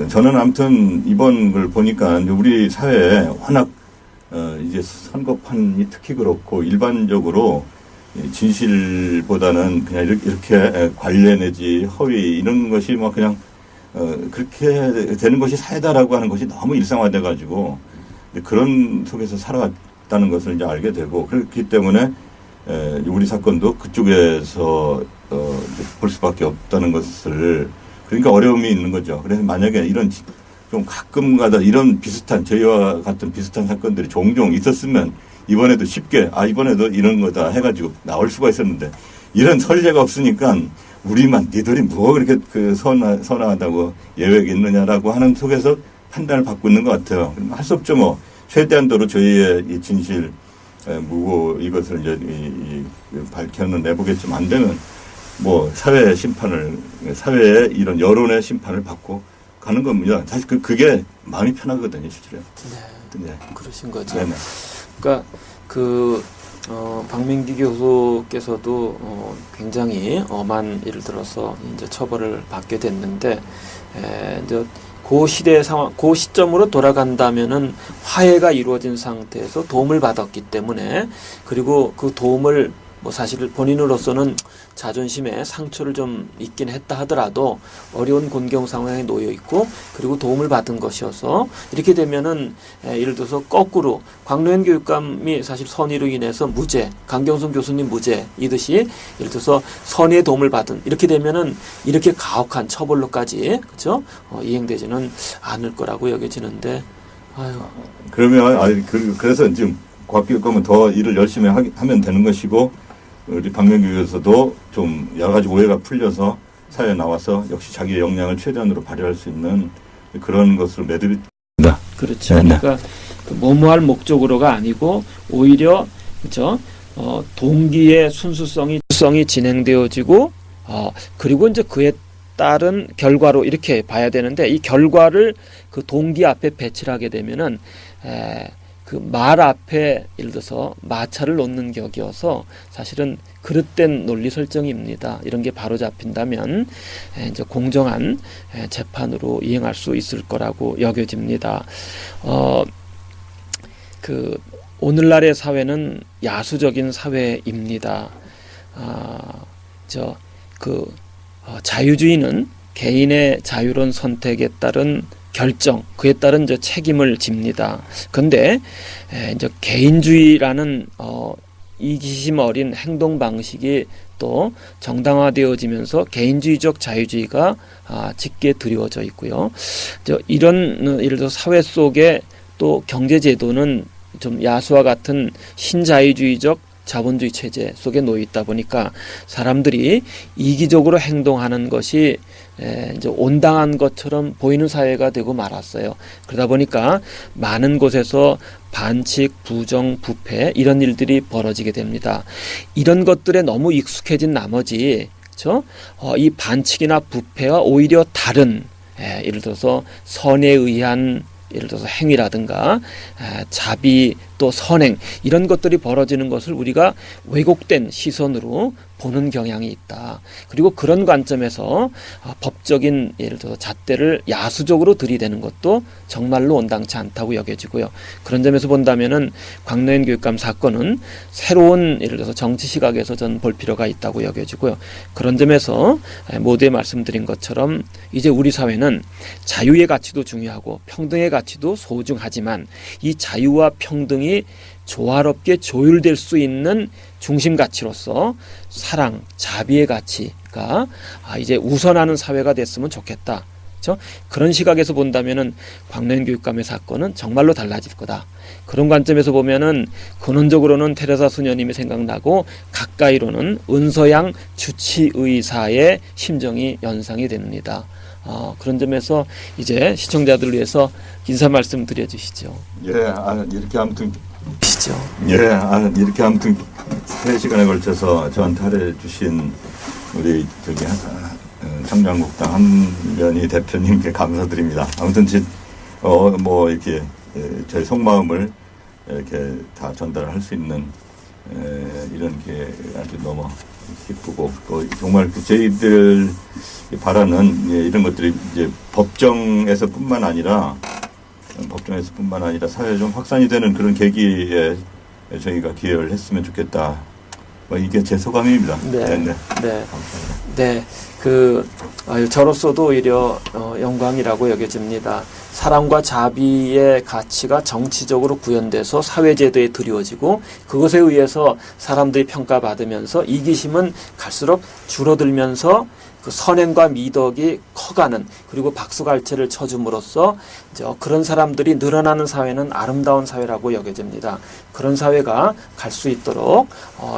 저는 아무튼 이번 걸 보니까 우리 사회에 워낙 이제 선거판이 특히 그렇고 일반적으로 진실보다는 그냥 이렇게 관례 내지 허위 이런 것이 뭐 그냥 그렇게 되는 것이 사회다라고 하는 것이 너무 일상화돼 가지고 그런 속에서 살아왔다는 것을 이제 알게 되고, 그렇기 때문에 우리 사건도 그쪽에서 볼 수밖에 없다는 것을, 그러니까 어려움이 있는 거죠. 그래서 만약에 이런 좀 가끔가다 이런 비슷한, 저희와 같은 비슷한 사건들이 종종 있었으면 이번에도 쉽게 이번에도 이런 거다 해가지고 나올 수가 있었는데, 이런 선례가 없으니까 우리만 니들이 뭐 그렇게 선하다고 예외가 있느냐라고 하는 속에서 판단을 받고 있는 것 같아요. 할 수 없죠. 뭐 최대한도로 저희의 이 진실 무고 이것을 이제 밝혀는 내보겠지만 안 되면 뭐 사회의 심판을, 사회의 이런 여론의 심판을 받고 가는 겁니다. 사실 그게 마음이 편하거든요, 실제로. 네. 그러신 거죠. 네네. 그러니까 박민기 교수께서도 굉장히 엄한, 예를 들어서 이제 처벌을 받게 됐는데, 이제 그 시대 상황, 그 시점으로 돌아간다면은 화해가 이루어진 상태에서 도움을 받았기 때문에, 그리고 그 도움을 뭐 사실 본인으로서는 자존심에 상처를 좀 있긴 했다 하더라도 어려운 곤경 상황에 놓여 있고, 그리고 도움을 받은 것이어서 이렇게 되면은 예를 들어서 거꾸로 광노현 교육감이 사실 선의로 인해서 무죄, 강경성 교수님 무죄이듯이 예를 들어서 선의의 도움을 받은, 이렇게 되면은 이렇게 가혹한 처벌로까지 그렇죠? 이행되지는 않을 거라고 여겨지는데, 아유. 그러면 그래서 지금 곽교육감은 더 일을 열심히 하면 되는 것이고, 우리 박명기 교수도 좀 여러 가지 오해가 풀려서 사회에 나와서 역시 자기의 역량을 최대한으로 발휘할 수 있는 그런 것으로 매듭이 됩니다. 그렇죠. 네네. 그러니까 모모할 목적으로가 아니고 오히려 그렇죠. 동기의 순수성이 진행되어지고, 그리고 이제 그에 따른 결과로 이렇게 봐야 되는데, 이 결과를 그 동기 앞에 배치를 하게 되면은 그 말 앞에 예를 들어서 마찰을 놓는 격이어서 사실은 그릇된 논리 설정입니다. 이런 게 바로 잡힌다면 이제 공정한 재판으로 이행할 수 있을 거라고 여겨집니다. 오늘날의 사회는 야수적인 사회입니다. 자유주의는 개인의 자유로운 선택에 따른 결정, 그에 따른 이제 책임을 집니다. 그런데 이제 개인주의라는 이기심 어린 행동 방식이 또 정당화되어지면서 개인주의적 자유주의가 짙게 드리워져 있고요. 이런 예를 들어 사회 속에 또 경제제도는 좀 야수와 같은 신자유주의적 자본주의 체제 속에 놓여 있다 보니까 사람들이 이기적으로 행동하는 것이 이제 온당한 것처럼 보이는 사회가 되고 말았어요. 그러다 보니까 많은 곳에서 반칙, 부정, 부패 이런 일들이 벌어지게 됩니다. 이런 것들에 너무 익숙해진 나머지 그렇죠? 이 반칙이나 부패와 오히려 다른 예를 들어서 선에 의한 예를 들어서 행위라든가 자비 또 선행 이런 것들이 벌어지는 것을 우리가 왜곡된 시선으로 보는 경향이 있다. 그리고 그런 관점에서 법적인 예를 들어서 잣대를 야수적으로 들이대는 것도 정말로 온당치 않다고 여겨지고요. 그런 점에서 본다면은 광노현 교육감 사건은 새로운 예를 들어서 정치 시각에서 전 볼 필요가 있다고 여겨지고요. 그런 점에서 모두에 말씀드린 것처럼 이제 우리 사회는 자유의 가치도 중요하고 평등의 가치도 소중하지만 이 자유와 평등이 조화롭게 조율될 수 있는 중심 가치로서 사랑, 자비의 가치가 이제 우선하는 사회가 됐으면 좋겠다. 그렇죠? 그런 시각에서 본다면은 광노현 교육감의 사건은 정말로 달라질 거다. 그런 관점에서 보면은 근원적으로는 테레사 수녀님이 생각나고 가까이로는 은서양 주치의사의 심정이 연상이 됩니다. 그런 점에서 이제 시청자들을 위해서 인사 말씀 드려주시죠. 예, 이렇게 아무튼 시죠. 예, 이렇게 아무튼 3시간에 걸쳐서 저한테 할애 주신 우리 청량국당 한면희 대표님께 감사드립니다. 아무튼 뭐 이렇게 저희 속마음을 이렇게 다 전달할 수 있는 이런 게 아주 너무 기쁘고 또 정말 저희들 바라는 이런 것들이 이제 법정에서뿐만 아니라 사회에 좀 확산이 되는 그런 계기에 저희가 기여를 했으면 좋겠다. 이게 제 소감입니다. 네. 감사합니다. 네. 저로서도 오히려 영광이라고 여겨집니다. 사랑과 자비의 가치가 정치적으로 구현돼서 사회제도에 드리워지고 그것에 의해서 사람들이 평가받으면서 이기심은 갈수록 줄어들면서 그 선행과 미덕이 커가는 그리고 박수갈채를 쳐줌으로써 이제 그런 사람들이 늘어나는 사회는 아름다운 사회라고 여겨집니다. 그런 사회가 갈 수 있도록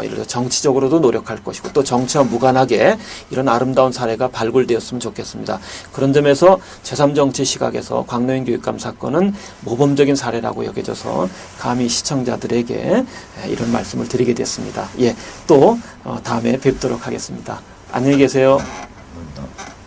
예를 들어 정치적으로도 노력할 것이고 또 정치와 무관하게 이런 아름다운 사례가 발굴되었으면 좋겠습니다. 그런 점에서 제3정치 시각에서 광노현 교육감 사건은 모범적인 사례라고 여겨져서 감히 시청자들에게 이런 말씀을 드리게 됐습니다. 또 다음에 뵙도록 하겠습니다. 안녕히 계세요. 감사합니다.